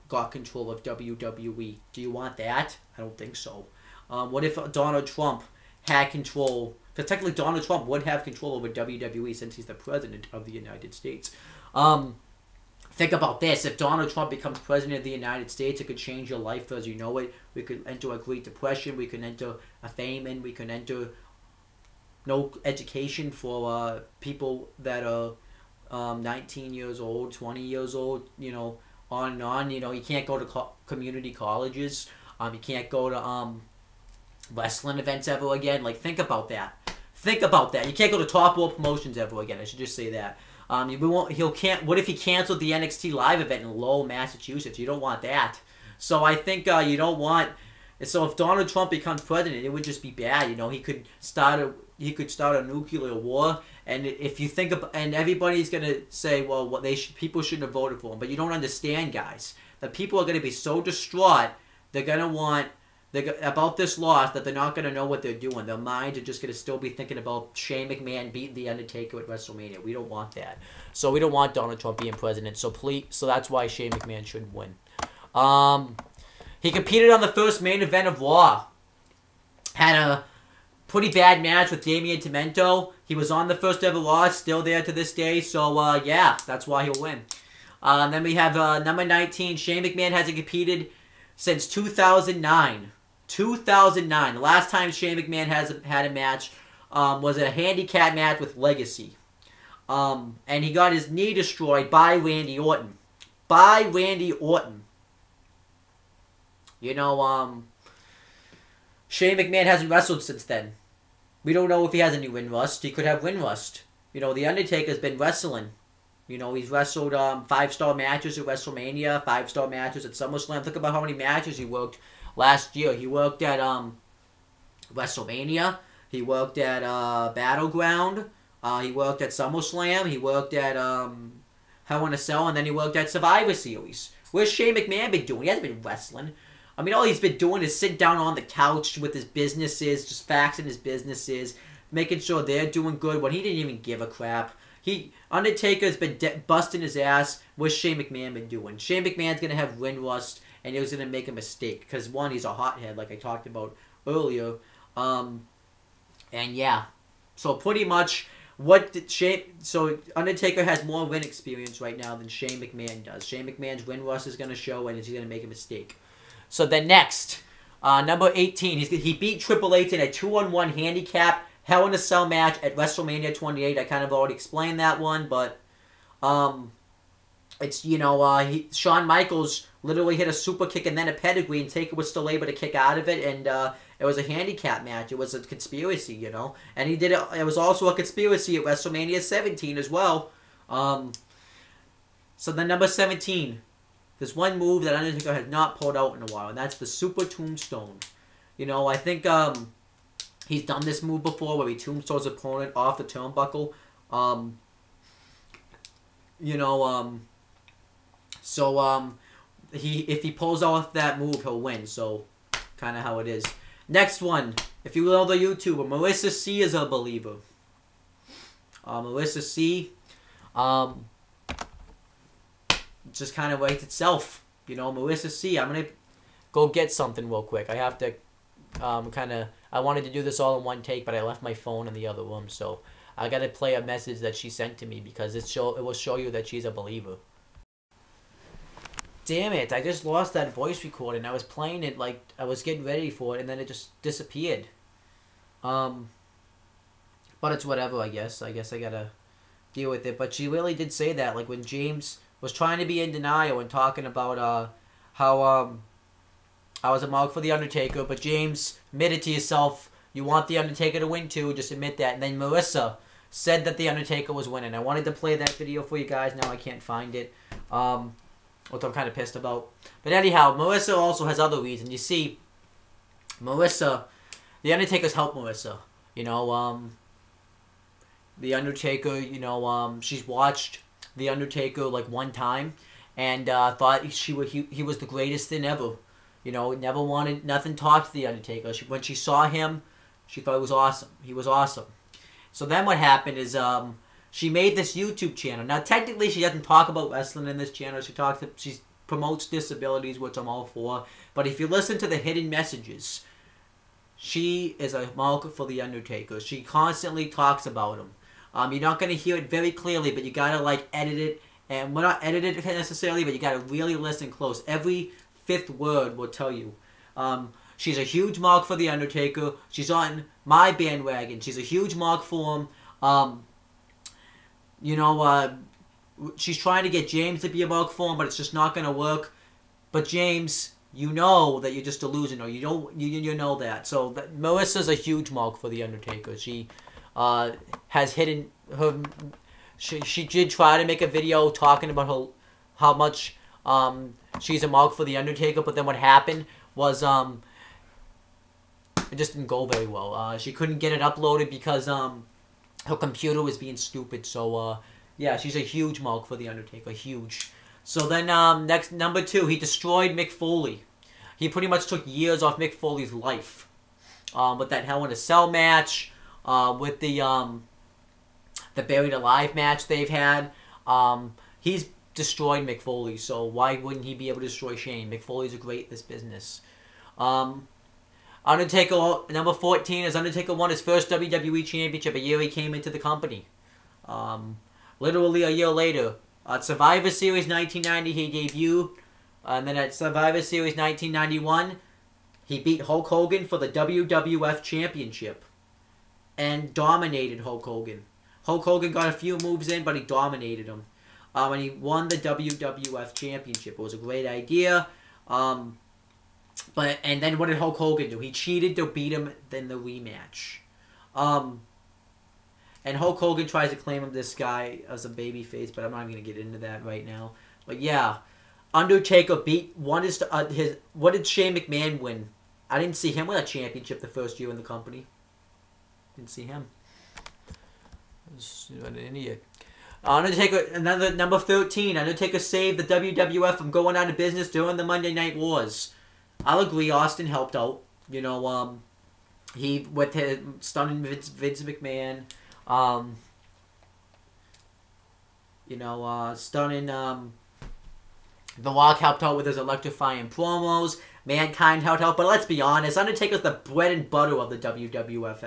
got control of WWE? Do you want that? I don't think so. What if Donald Trump had control? Because technically Donald Trump would have control over WWE since he's the president of the United States. Think about this. If Donald Trump becomes president of the United States, it could change your life as you know it. We could enter a Great Depression. We could enter a famine. We could enter no education for people that are 19 years old, 20 years old, you know, on and on. You know, you can't go to community colleges. You can't go to wrestling events ever again. Like, think about that. Think about that. You can't go to Top Rope Promotions ever again. I should just say that. What if he canceled the NXT live event in Lowell, Massachusetts? You don't want that. So I think you don't want. So if Donald Trump becomes president, it would just be bad. You know, he could start a nuclear war. And if you think about, and everybody's gonna say, well, people shouldn't have voted for him. But you don't understand, guys. That people are gonna be so distraught. They're gonna want. About this loss, that they're not going to know what they're doing. Their minds are just going to still be thinking about Shane McMahon beating The Undertaker at WrestleMania. We don't want that. So we don't want Donald Trump being president. So that's why Shane McMahon should win. He competed on the first main event of Raw. Had a pretty bad match with Damian Tomento. He was on the first ever Raw, still there to this day. So, yeah, that's why he'll win. Then we have number 19. Shane McMahon hasn't competed since 2009. 2009. The last time Shane McMahon had a match was a handicap match with Legacy. And he got his knee destroyed by Randy Orton. By Randy Orton. You know, Shane McMahon hasn't wrestled since then. We don't know if he has any win rust. He could have win rust. You know, The Undertaker's been wrestling. You know, he's wrestled 5-star matches at WrestleMania, 5-star matches at SummerSlam. Think about how many matches he worked last year. He worked at WrestleMania. He worked at Battleground. He worked at SummerSlam. He worked at Hell in a Cell. And then he worked at Survivor Series. Where's Shane McMahon been doing? He hasn't been wrestling. I mean, all he's been doing is sitting down on the couch with his businesses, just faxing his businesses, making sure they're doing good when he didn't even give a crap. Undertaker's been busting his ass. What's Shane McMahon been doing? Shane McMahon's gonna have ring rust, and he was gonna make a mistake because one, he's a hothead, like I talked about earlier. And yeah, so pretty much so Undertaker has more ring experience right now than Shane McMahon does. Shane McMahon's ring rust is gonna show, and he's gonna make a mistake. So then next, number 18, he beat Triple H in a 2-on-1 handicap Hell in a Cell match at WrestleMania 28. I kind of already explained that one, but it's, Shawn Michaels literally hit a super kick and then a pedigree, and Taker was still able to kick out of it, and it was a handicap match. It was a conspiracy, and he did it. It was also a conspiracy at WrestleMania 17 as well. So then number 17, there's one move that Undertaker has not pulled out in a while, and that's the Super-tombstone. I think he's done this move before where he tombstones his opponent off the turnbuckle. If he pulls off that move, he'll win. So, kind of how it is. Next one, if you know the YouTuber, Marisa C is a believer. Marisa C, just kind of writes itself. Marisa C. I'm gonna go get something real quick. I have to I wanted to do this all in one take, but I left my phone in the other room, so I gotta play a message that she sent to me because it will show you that she's a believer. Damn it, I just lost that voice recording. I was playing it like I was getting ready for it, and then it just disappeared. But it's whatever, I guess. I guess I gotta deal with it. But she really did say that, like when James was trying to be in denial and talking about how I was a mark for The Undertaker, but James admitted to yourself, you want The Undertaker to win too, just admit that. And then Marisa said that The Undertaker was winning. I wanted to play that video for you guys, now I can't find it. Which I'm kind of pissed about. But anyhow, Marisa also has other reasons. You see, Marisa, The Undertaker's helped Marisa. The Undertaker, she's watched The Undertaker like one time and thought he was the greatest thing ever. Never wanted nothing talked to The Undertaker. When she saw him, she thought it was awesome. He was awesome. So then what happened is she made this YouTube channel. Now, technically, she doesn't talk about wrestling in this channel. She promotes disabilities, which I'm all for. But if you listen to the hidden messages, she is a mark for The Undertaker. She constantly talks about him. You're not going to hear it very clearly, but you got to, edit it. And well, not edit it necessarily, but you got to really listen close. Every fifth word will tell you. She's a huge mark for The Undertaker. She's on my bandwagon. She's a huge mark for him. She's trying to get James to be a mark for him, but it's just not going to work. But James, you know that you're just delusional. You know that. So Marissa's a huge mark for The Undertaker. She has hidden her. She did try to make a video talking about how much she's a mark for The Undertaker, but then what happened was it just didn't go very well. She couldn't get it uploaded because her computer was being stupid. So yeah, she's a huge mark for The Undertaker, huge. So then next, number 2, he destroyed Mick Foley. He pretty much took years off Mick Foley's life with that Hell in a Cell match, with the Buried Alive match they've had. He's destroyed Mick Foley, so why wouldn't he be able to destroy Shane? Mick Foley's a great at this business. Undertaker, number 14, is Undertaker won his first WWE Championship a year he came into the company. Literally a year later. At Survivor Series 1990, he debuted. And then at Survivor Series 1991, he beat Hulk Hogan for the WWF Championship. And dominated Hulk Hogan. Hulk Hogan got a few moves in, but he dominated him. And he won the WWF Championship. It was a great idea. And then what did Hulk Hogan do? He cheated to beat him in the rematch. And Hulk Hogan tries to claim him this guy as a babyface, but I'm not going to get into that right now. But yeah, Undertaker what did Shane McMahon win? I didn't see him win a championship the first year in the company. Didn't see him. An idiot. Undertaker, another number 13. Undertaker saved the WWF from going out of business during the Monday Night Wars. I'll agree, Austin helped out. He with his stunning Vince McMahon. You know, stunning. The Rock helped out with his electrifying promos. Mankind helped out, but let's be honest, Undertaker's the bread and butter of the WWF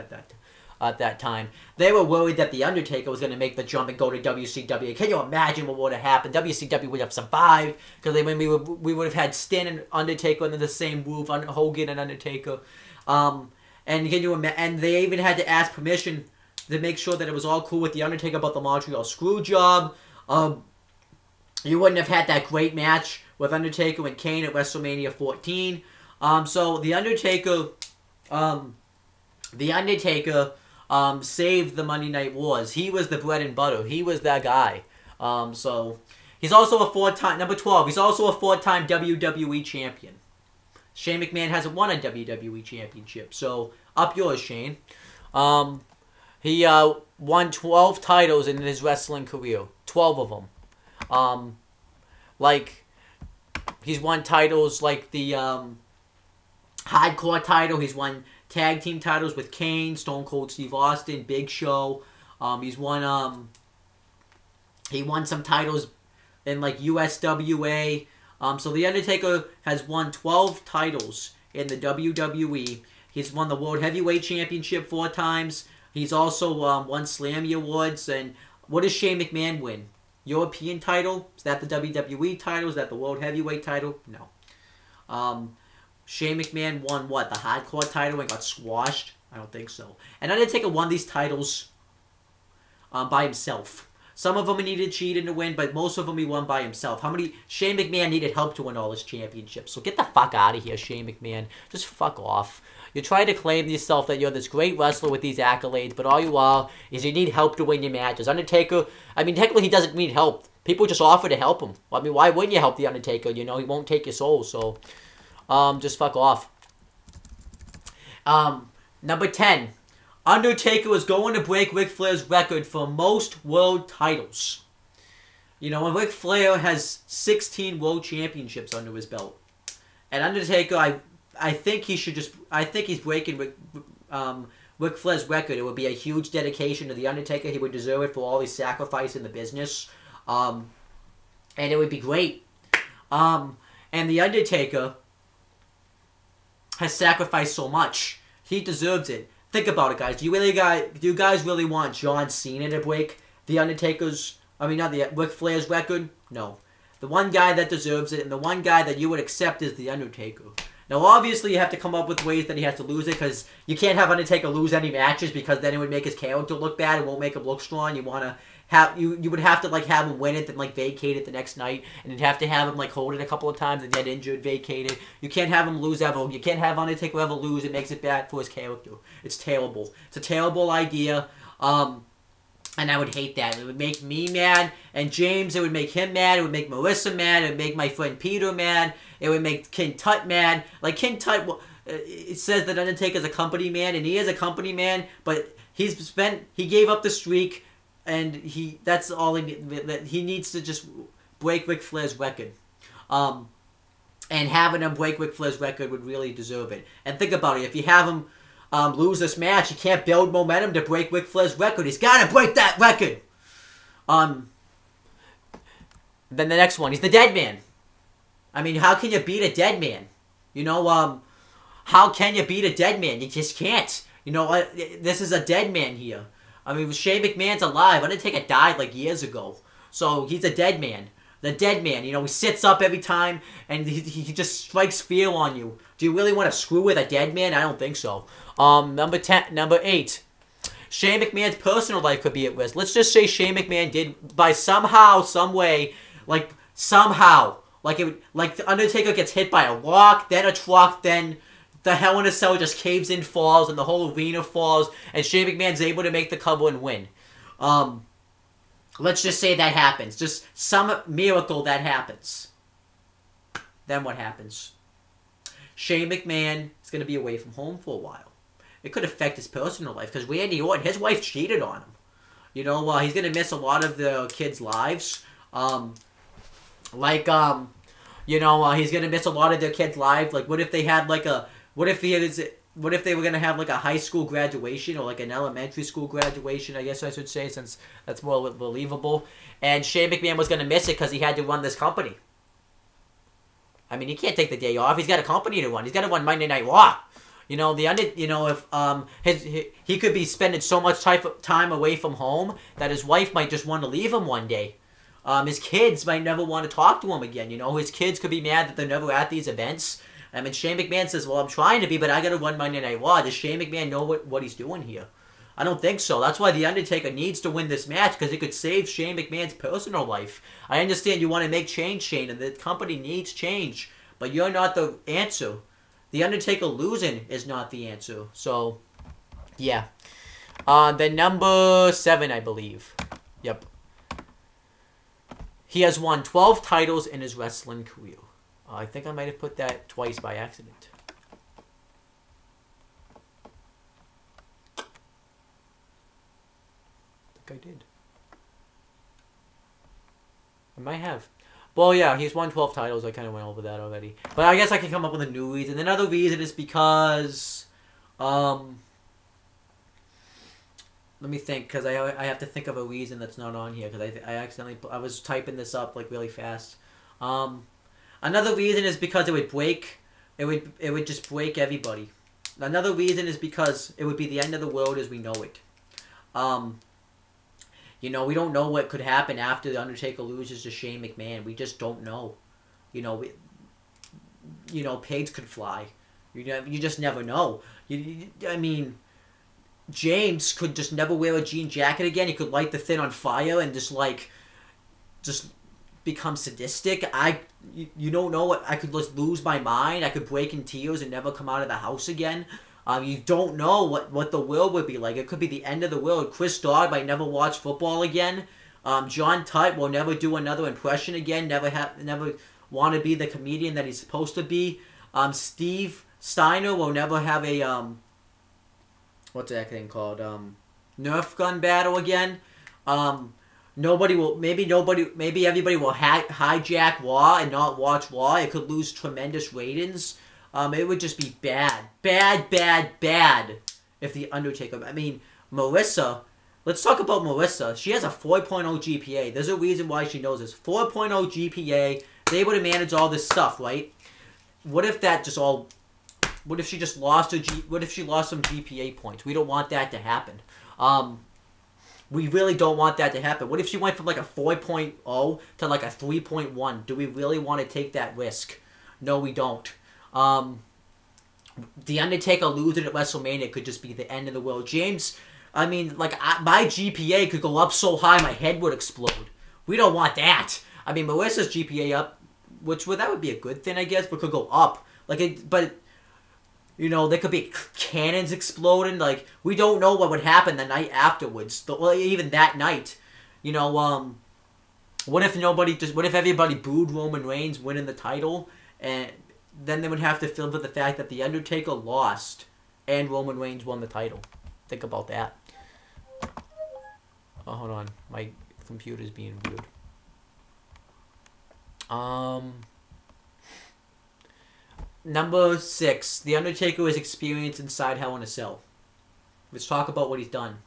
at that time. They were worried that the Undertaker was going to make the jump and go to WCW. Can you imagine what would have happened? WCW would have survived because we would have had Sting and Undertaker under the same roof, Hogan and Undertaker. And they even had to ask permission to make sure that it was all cool with the Undertaker about the Montreal screw job. You wouldn't have had that great match with Undertaker and Kane at WrestleMania 14. So the Undertaker saved the Monday Night Wars. He was the bread and butter. He was that guy. So he's also a number 12. He's also a 4-time WWE champion. Shane McMahon hasn't won a WWE championship. So up yours, Shane. He won 12 titles in his wrestling career. 12 of them. He's won titles like the hardcore title. He's won tag team titles with Kane, Stone Cold Steve Austin, Big Show. He won some titles in like USWA. So the Undertaker has won 12 titles in the WWE. He's won the World Heavyweight Championship 4 times. He's also won Slammy Awards. And what does Shane McMahon win? European title? Is that the WWE title? Is that the World Heavyweight title? No. Shane McMahon won what? The hardcore title and got squashed? I don't think so. And Undertaker won these titles by himself. Some of them he needed cheating to win, but most of them he won by himself. Shane McMahon needed help to win all his championships. So get the fuck out of here, Shane McMahon. Just fuck off. You're trying to claim yourself that you're this great wrestler with these accolades, but all you are is you need help to win your matches. Undertaker, I mean, technically he doesn't need help. People just offer to help him. I mean, why wouldn't you help the Undertaker? You know, he won't take your soul, so just fuck off. Number 10. Undertaker is going to break Ric Flair's record for most world titles. You know, and Ric Flair has 16 world championships under his belt. And Undertaker, I think he's breaking Ric Flair's record. It would be a huge dedication to the Undertaker. He would deserve it for all his sacrifice in the business. And it would be great. And the Undertaker has sacrificed so much. He deserves it. Think about it, guys. Do you guys really want John Cena to break the Ric Flair's record? No. The one guy that deserves it and the one guy that you would accept is the Undertaker. Now, obviously, you have to come up with ways that he has to lose it, because you can't have Undertaker lose any matches, because then it would make his character look bad. It won't make him look strong. You want to have you would have to have him win it, then vacate it the next night, and you'd have to have him hold it a couple of times and get injured, vacate it. You can't have him lose ever. You can't have Undertaker ever lose. It makes it bad for his character. It's terrible. It's a terrible idea. And I would hate that. It would make me mad, and James, it would make him mad, it would make Marissa mad, it would make my friend Peter mad, it would make Ken Tut mad. Like, Ken Tut, it says that Undertaker's a company man, and he is a company man, but he gave up the streak, and that's all he needs to just break Ric Flair's record. And having him break Ric Flair's record would really deserve it. And think about it, if you have him lose this match, he can't build momentum to break Ric Flair's record. He's got to break that record. Then the next one, he's the deadman. I mean, how can you beat a deadman? You know, how can you beat a deadman? You just can't. You know what? This is a deadman here. I mean, Shane McMahon's alive. Undertaker died years ago. So he's a deadman. The deadman, you know, he sits up every time and he just strikes fear on you. Do you really want to screw with a deadman? I don't think so. Number 8. Shane McMahon's personal life could be at risk. Let's just say Shane McMahon did, by somehow, some way, somehow, the Undertaker gets hit by a rock, then a truck, then the Hell in a Cell just caves in, falls, and the whole arena falls, and Shane McMahon's able to make the cover and win. Let's just say that happens. Just some miracle that happens. Then what happens? Shane McMahon is going to be away from home for a while. It could affect his personal life, because Randy Orton, his wife cheated on him. You know, he's going to miss a lot of the kids' lives. You know, he's going to miss a lot of their kids' lives. Like, what if they had, what if what if they were gonna have like a high school graduation or like an elementary school graduation? I guess I should say, since that's more believable. And Shane McMahon was gonna miss it because he had to run this company. I mean, he can't take the day off. He's got a company to run. He's got to run Monday Night Raw. You know, if he could be spending so much time away from home that his wife might just want to leave him one day. His kids might never want to talk to him again. You know, his kids could be mad that they're never at these events. I mean, Shane McMahon says, well, I'm trying to be, but I got to run Monday Night Raw. Does Shane McMahon know what he's doing here? I don't think so. That's why The Undertaker needs to win this match, because it could save Shane McMahon's personal life. I understand you want to make change, Shane, and the company needs change, but you're not the answer. The Undertaker losing is not the answer. So, yeah. The number 7, I believe. Yep. He has won 12 titles in his wrestling career. I think I might have put that twice by accident. I think I did. I might have. Well, yeah, he's won 12 titles. I kind of went over that already. But I guess I can come up with a new reason. Another reason is because... let me think, because I have to think of a reason that's not on here, because I accidentally... I was typing this up, like, really fast. Another reason is because it would break... It would just break everybody. Another reason is because it would be the end of the world as we know it. You know, we don't know what could happen after The Undertaker loses to Shane McMahon. We just don't know. You know, pigs could fly. You just never know. I mean, James could just never wear a jean jacket again. He could light the thing on fire and just become sadistic. You don't know what. I could just lose my mind. I could break in tears and never come out of the house again. You don't know what the world would be like. It could be the end of the world. Chris Dodd might never watch football again. John Tutt will never do another impression again. Never want to be the comedian that he's supposed to be. Steve Steiner will never have a what's that thing called? Nerf gun battle again. Maybe everybody will hijack Raw and not watch Raw. It could lose tremendous ratings. It would just be bad if The Undertaker... I mean, Marisa... Let's talk about Marisa. She has a 4.0 GPA. There's a reason why she knows this. 4.0 GPA. They're able to manage all this stuff, right? What if that just all... What if she just lost her... What if she lost some GPA points? We don't want that to happen. We really don't want that to happen. What if she went from like a 4.0 to like a 3.1? Do we really want to take that risk? No, we don't. The Undertaker losing at WrestleMania could just be the end of the world. James, I mean, like, my GPA could go up so high my head would explode. We don't want that. I mean, Marissa's GPA up, that would be a good thing, I guess, but could go up. But, you know, there could be cannons exploding. Like, we don't know what would happen the night afterwards. Even that night. You know, what if everybody booed Roman Reigns winning the title, and then they would have to fill with the fact that The Undertaker lost and Roman Reigns won the title. Think about that. Oh, hold on. My computer's being weird. Number 6. The Undertaker is experienced inside Hell in a Cell. Let's talk about what he's done.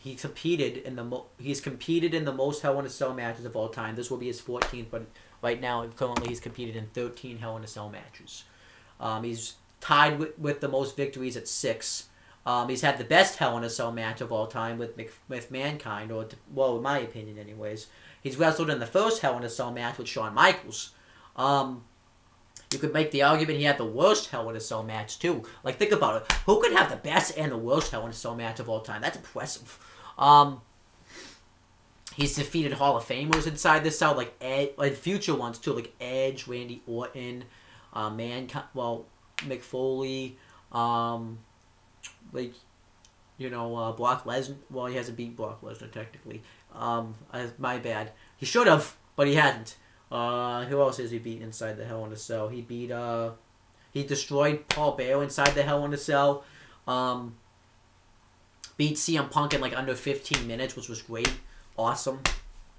He's competed in the most Hell in a Cell matches of all time. This will be his 14th, but right now, currently, he's competed in 13 Hell in a Cell matches. He's tied with the most victories at 6. He's had the best Hell in a Cell match of all time with Mankind, well, in my opinion, anyways. He's wrestled in the first Hell in a Cell match with Shawn Michaels. You could make the argument he had the worst Hell in a Cell match, too. Like, think about it. Who could have the best and the worst Hell in a Cell match of all time? That's impressive. He's defeated Hall of Famers inside this cell, like future ones, too, like Edge, Randy Orton, Mankind, well, Mick Foley, Brock Lesnar. Well, he hasn't beat Brock Lesnar, technically. My bad. He should have, but he hadn't. Who else has he beat inside the Hell in a Cell? He destroyed Paul Bearer inside the Hell in a Cell. Beat CM Punk in like under 15 minutes, which was great. Awesome.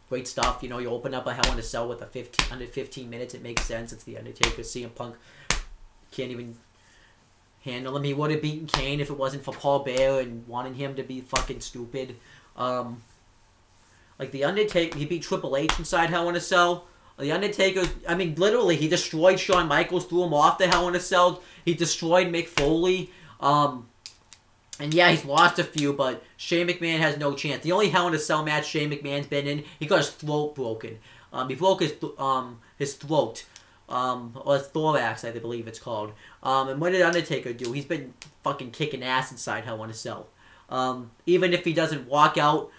Great stuff. You know, you open up a Hell in a Cell with under 15 minutes. It makes sense. It's The Undertaker. CM Punk can't even... handle him. He would have beaten Kane if it wasn't for Paul Bear and wanting him to be fucking stupid. Like, The Undertaker, he beat Triple H inside Hell in a Cell. The Undertaker, I mean, literally, he destroyed Shawn Michaels, threw him off the Hell in a Cell. He destroyed Mick Foley. And yeah, he's lost a few, but Shane McMahon has no chance. The only Hell in a Cell match Shane McMahon's been in, he got his throat broken. He broke his throat. Or his thorax, I believe it's called. And what did Undertaker do? He's been fucking kicking ass inside Hell in a Cell. Even if he doesn't walk out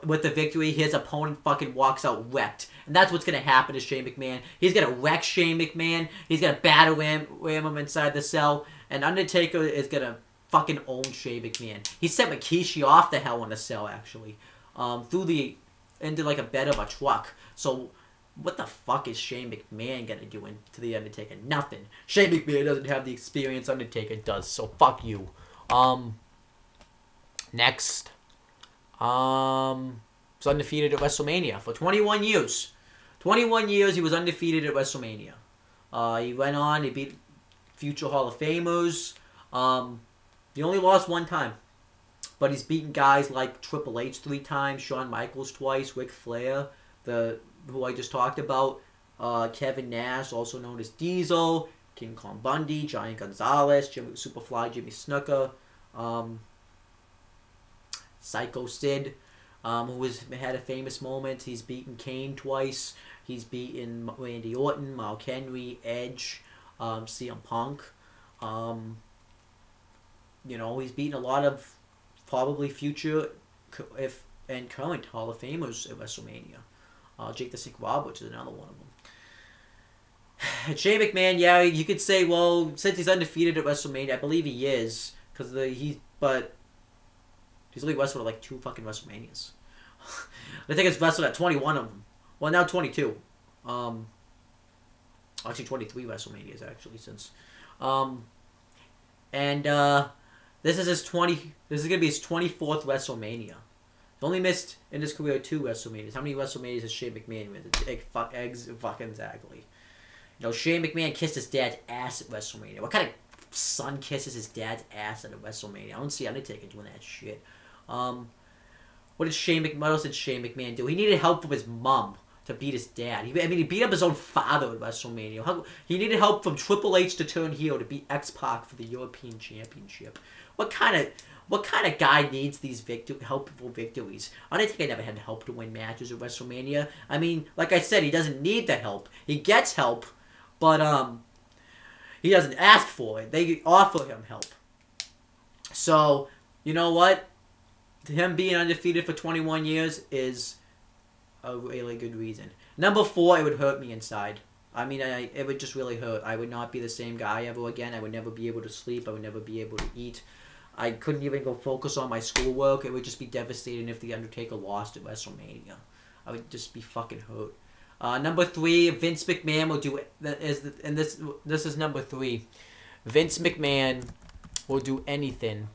with the victory, his opponent fucking walks out wrecked. And that's what's going to happen to Shane McMahon. He's going to wreck Shane McMahon. He's going to battle ram him inside the cell. And Undertaker is going to fucking own Shane McMahon. He sent Rikishi off the Hell in a Cell, actually. Into like a bed of a truck. So, what the fuck is Shane McMahon going to do to the Undertaker? Nothing. Shane McMahon doesn't have the experience Undertaker does. So, fuck you. Next. Was undefeated at WrestleMania for 21 years. 21 years he was undefeated at WrestleMania. He went on, he beat future Hall of Famers. He only lost one time. But he's beaten guys like Triple H 3 times, Shawn Michaels twice, Ric Flair, who I just talked about, Kevin Nash, also known as Diesel, King Kong Bundy, Giant Gonzalez, Superfly Jimmy Snuka, Psycho Sid, who had a famous moment. He's beaten Kane twice. He's beaten Randy Orton, Mark Henry, Edge, CM Punk. He's beaten a lot of probably future and current Hall of Famers at WrestleMania. Jake the Snake Roberts is another one of them. And Shane McMahon, yeah, you could say, well, since he's undefeated at WrestleMania, I believe he is, but he's only wrestled at like 2 fucking WrestleManias. I think he's wrestled at 21 of them. Well, now 22. Actually 23 WrestleManias actually since. This is gonna be his 24th WrestleMania. He's only missed in his career 2 WrestleManias. How many WrestleManias has Shane McMahon missed? Fucking exactly. Shane McMahon kissed his dad's ass at WrestleMania. What kind of son kisses his dad's ass at a WrestleMania? I don't see Undertaker doing that shit. What else did Shane McMahon do? He needed help from his mom to beat his dad. He beat up his own father at WrestleMania. He needed help from Triple H to turn heel to beat X-Pac for the European Championship. What kind of guy needs these helpful victories? Undertaker never had help to win matches at WrestleMania. I mean, like I said, he doesn't need the help. He gets help, but he doesn't ask for it. They offer him help. So, you know what? Him being undefeated for 21 years is a really good reason. Number 4, it would hurt me inside. I mean, it would just really hurt. I would not be the same guy ever again. I would never be able to sleep. I would never be able to eat. I couldn't even go focus on my schoolwork. It would just be devastating if The Undertaker lost at WrestleMania. I would just be fucking hurt. Number 3, Vince McMahon will do... And this is number 3. Vince McMahon will do anything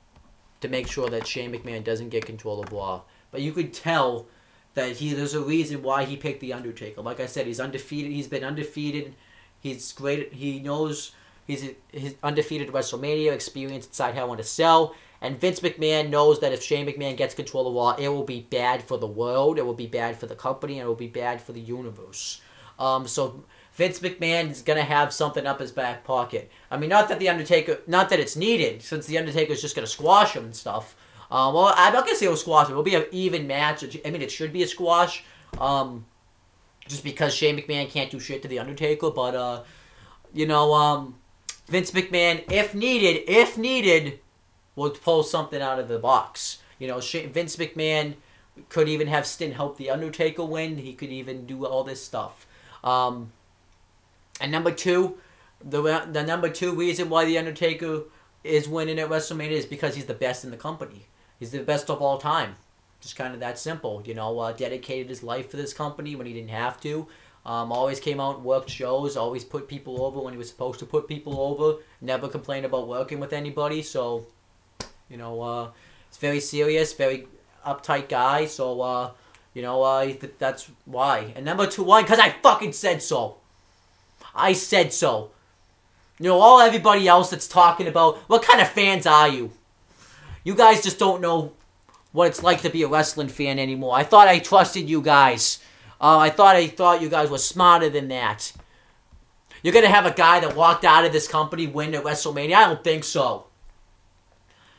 to make sure that Shane McMahon doesn't get control of Raw. But you could tell that there's a reason why he picked The Undertaker. Like I said, he's undefeated. He's been undefeated. He's great. He knows he's undefeated at WrestleMania, experience inside Hell in a Cell. And Vince McMahon knows that if Shane McMahon gets control of Raw, it will be bad for the world, it will be bad for the company, and it will be bad for the universe. So Vince McMahon is going to have something up his back pocket. I mean, not that it's needed, since The Undertaker is just going to squash him and stuff. Well, I'm not going to say it'll squash him. It'll be an even match. I mean, it should be a squash. Just because Shane McMahon can't do shit to The Undertaker. But, Vince McMahon, if needed, will pull something out of the box. Vince McMahon could even have Sting help The Undertaker win. He could even do all this stuff. And number 2, the number 2 reason why The Undertaker is winning at WrestleMania is because he's the best in the company. He's the best of all time. Just kind of that simple. Dedicated his life for this company when he didn't have to. Always came out and worked shows. Always put people over when he was supposed to put people over. Never complained about working with anybody. So, it's very serious, very uptight guy. So, that's why. And number 2, why? Because I fucking said so. I said so. You know, all everybody else that's talking about, what kind of fans are you? You guys just don't know what it's like to be a wrestling fan anymore. I thought I trusted you guys. I thought you guys were smarter than that. You're going to have a guy that walked out of this company win at WrestleMania? I don't think so.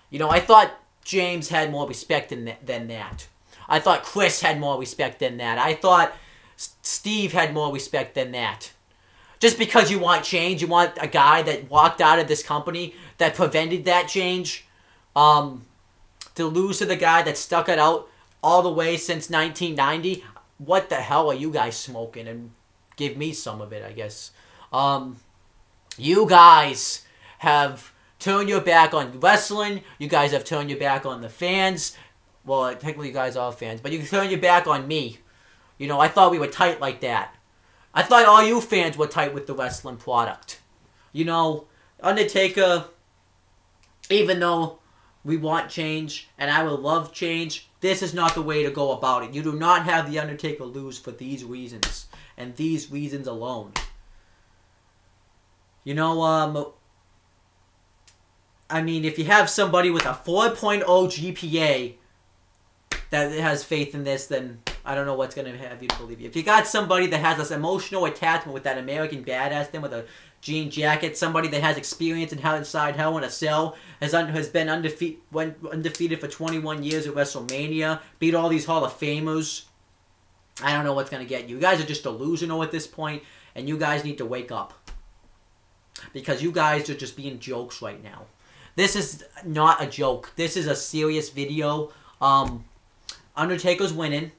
You know, I thought James had more respect than that. I thought Chris had more respect than that. I thought Steve had more respect than that. Just because you want change, you want a guy that walked out of this company that prevented that change, to lose to the guy that stuck it out all the way since 1990. What the hell are you guys smoking? And give me some of it, I guess. You guys have turned your back on wrestling. You guys have turned your back on the fans. Well, technically you guys are fans, but you turned your back on me. You know, I thought we were tight like that. I thought all you fans were tight with the wrestling product. You know, Undertaker, even though we want change, and I will love change, this is not the way to go about it. You do not have the Undertaker lose for these reasons, and these reasons alone. You know, I mean, if you have somebody with a 4.0 GPA that has faith in this, then I don't know what's going to have you to believe you. If you got somebody that has this emotional attachment with that American Badass thing with a jean jacket, somebody that has experience in inside Hell in a Cell, has been undefeated for 21 years at WrestleMania, beat all these Hall of Famers, I don't know what's going to get you. You guys are just delusional at this point, and you guys need to wake up. Because you guys are just being jokes right now. This is not a joke. This is a serious video. Undertaker's winning.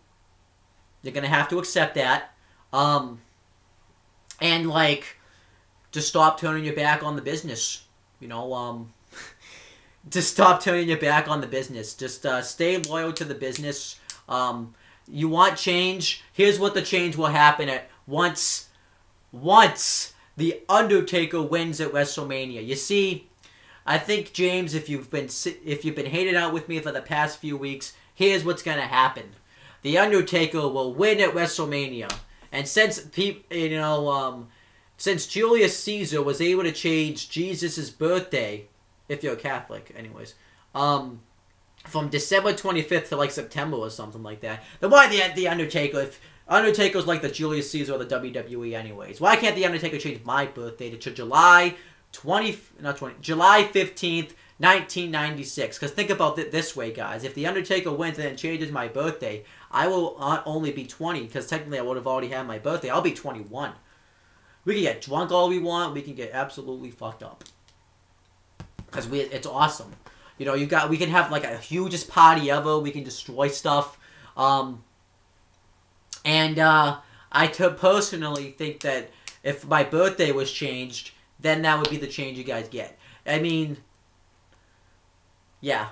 You're going to have to accept that. And, like, just stop turning your back on the business. You know, just stop turning your back on the business. Just stay loyal to the business. You want change? Here's what the change will happen at once the Undertaker wins at WrestleMania. You see, I think, James, if you've been hating out with me for the past few weeks, here's what's going to happen. The Undertaker will win at WrestleMania. And since since Julius Caesar was able to change Jesus' birthday, if you're a Catholic, anyways, from December 25th to like September or something like that, then why the Undertaker? If Undertaker's like the Julius Caesar of the WWE, anyways, why can't the Undertaker change my birthday to July 15th, 1996? Because think about it this way, guys. If the Undertaker wins and changes my birthday, I will not only be 20, because technically I would have already had my birthday. I'll be 21. We can get drunk all we want. We can get absolutely fucked up. Because it's awesome. You know, we can have like a hugest party ever. We can destroy stuff. I personally think that if my birthday was changed, then that would be the change you guys get. I mean, yeah.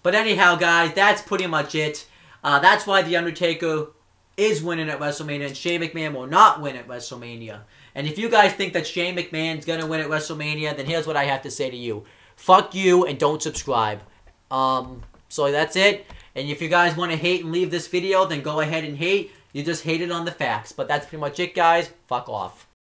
But anyhow, guys, that's pretty much it. That's why The Undertaker is winning at WrestleMania, and Shane McMahon will not win at WrestleMania. And if you guys think that Shane McMahon's going to win at WrestleMania, then here's what I have to say to you. Fuck you, and don't subscribe. So that's it. And if you guys want to hate and leave this video, then go ahead and hate. You just hated on the facts. But that's pretty much it, guys. Fuck off.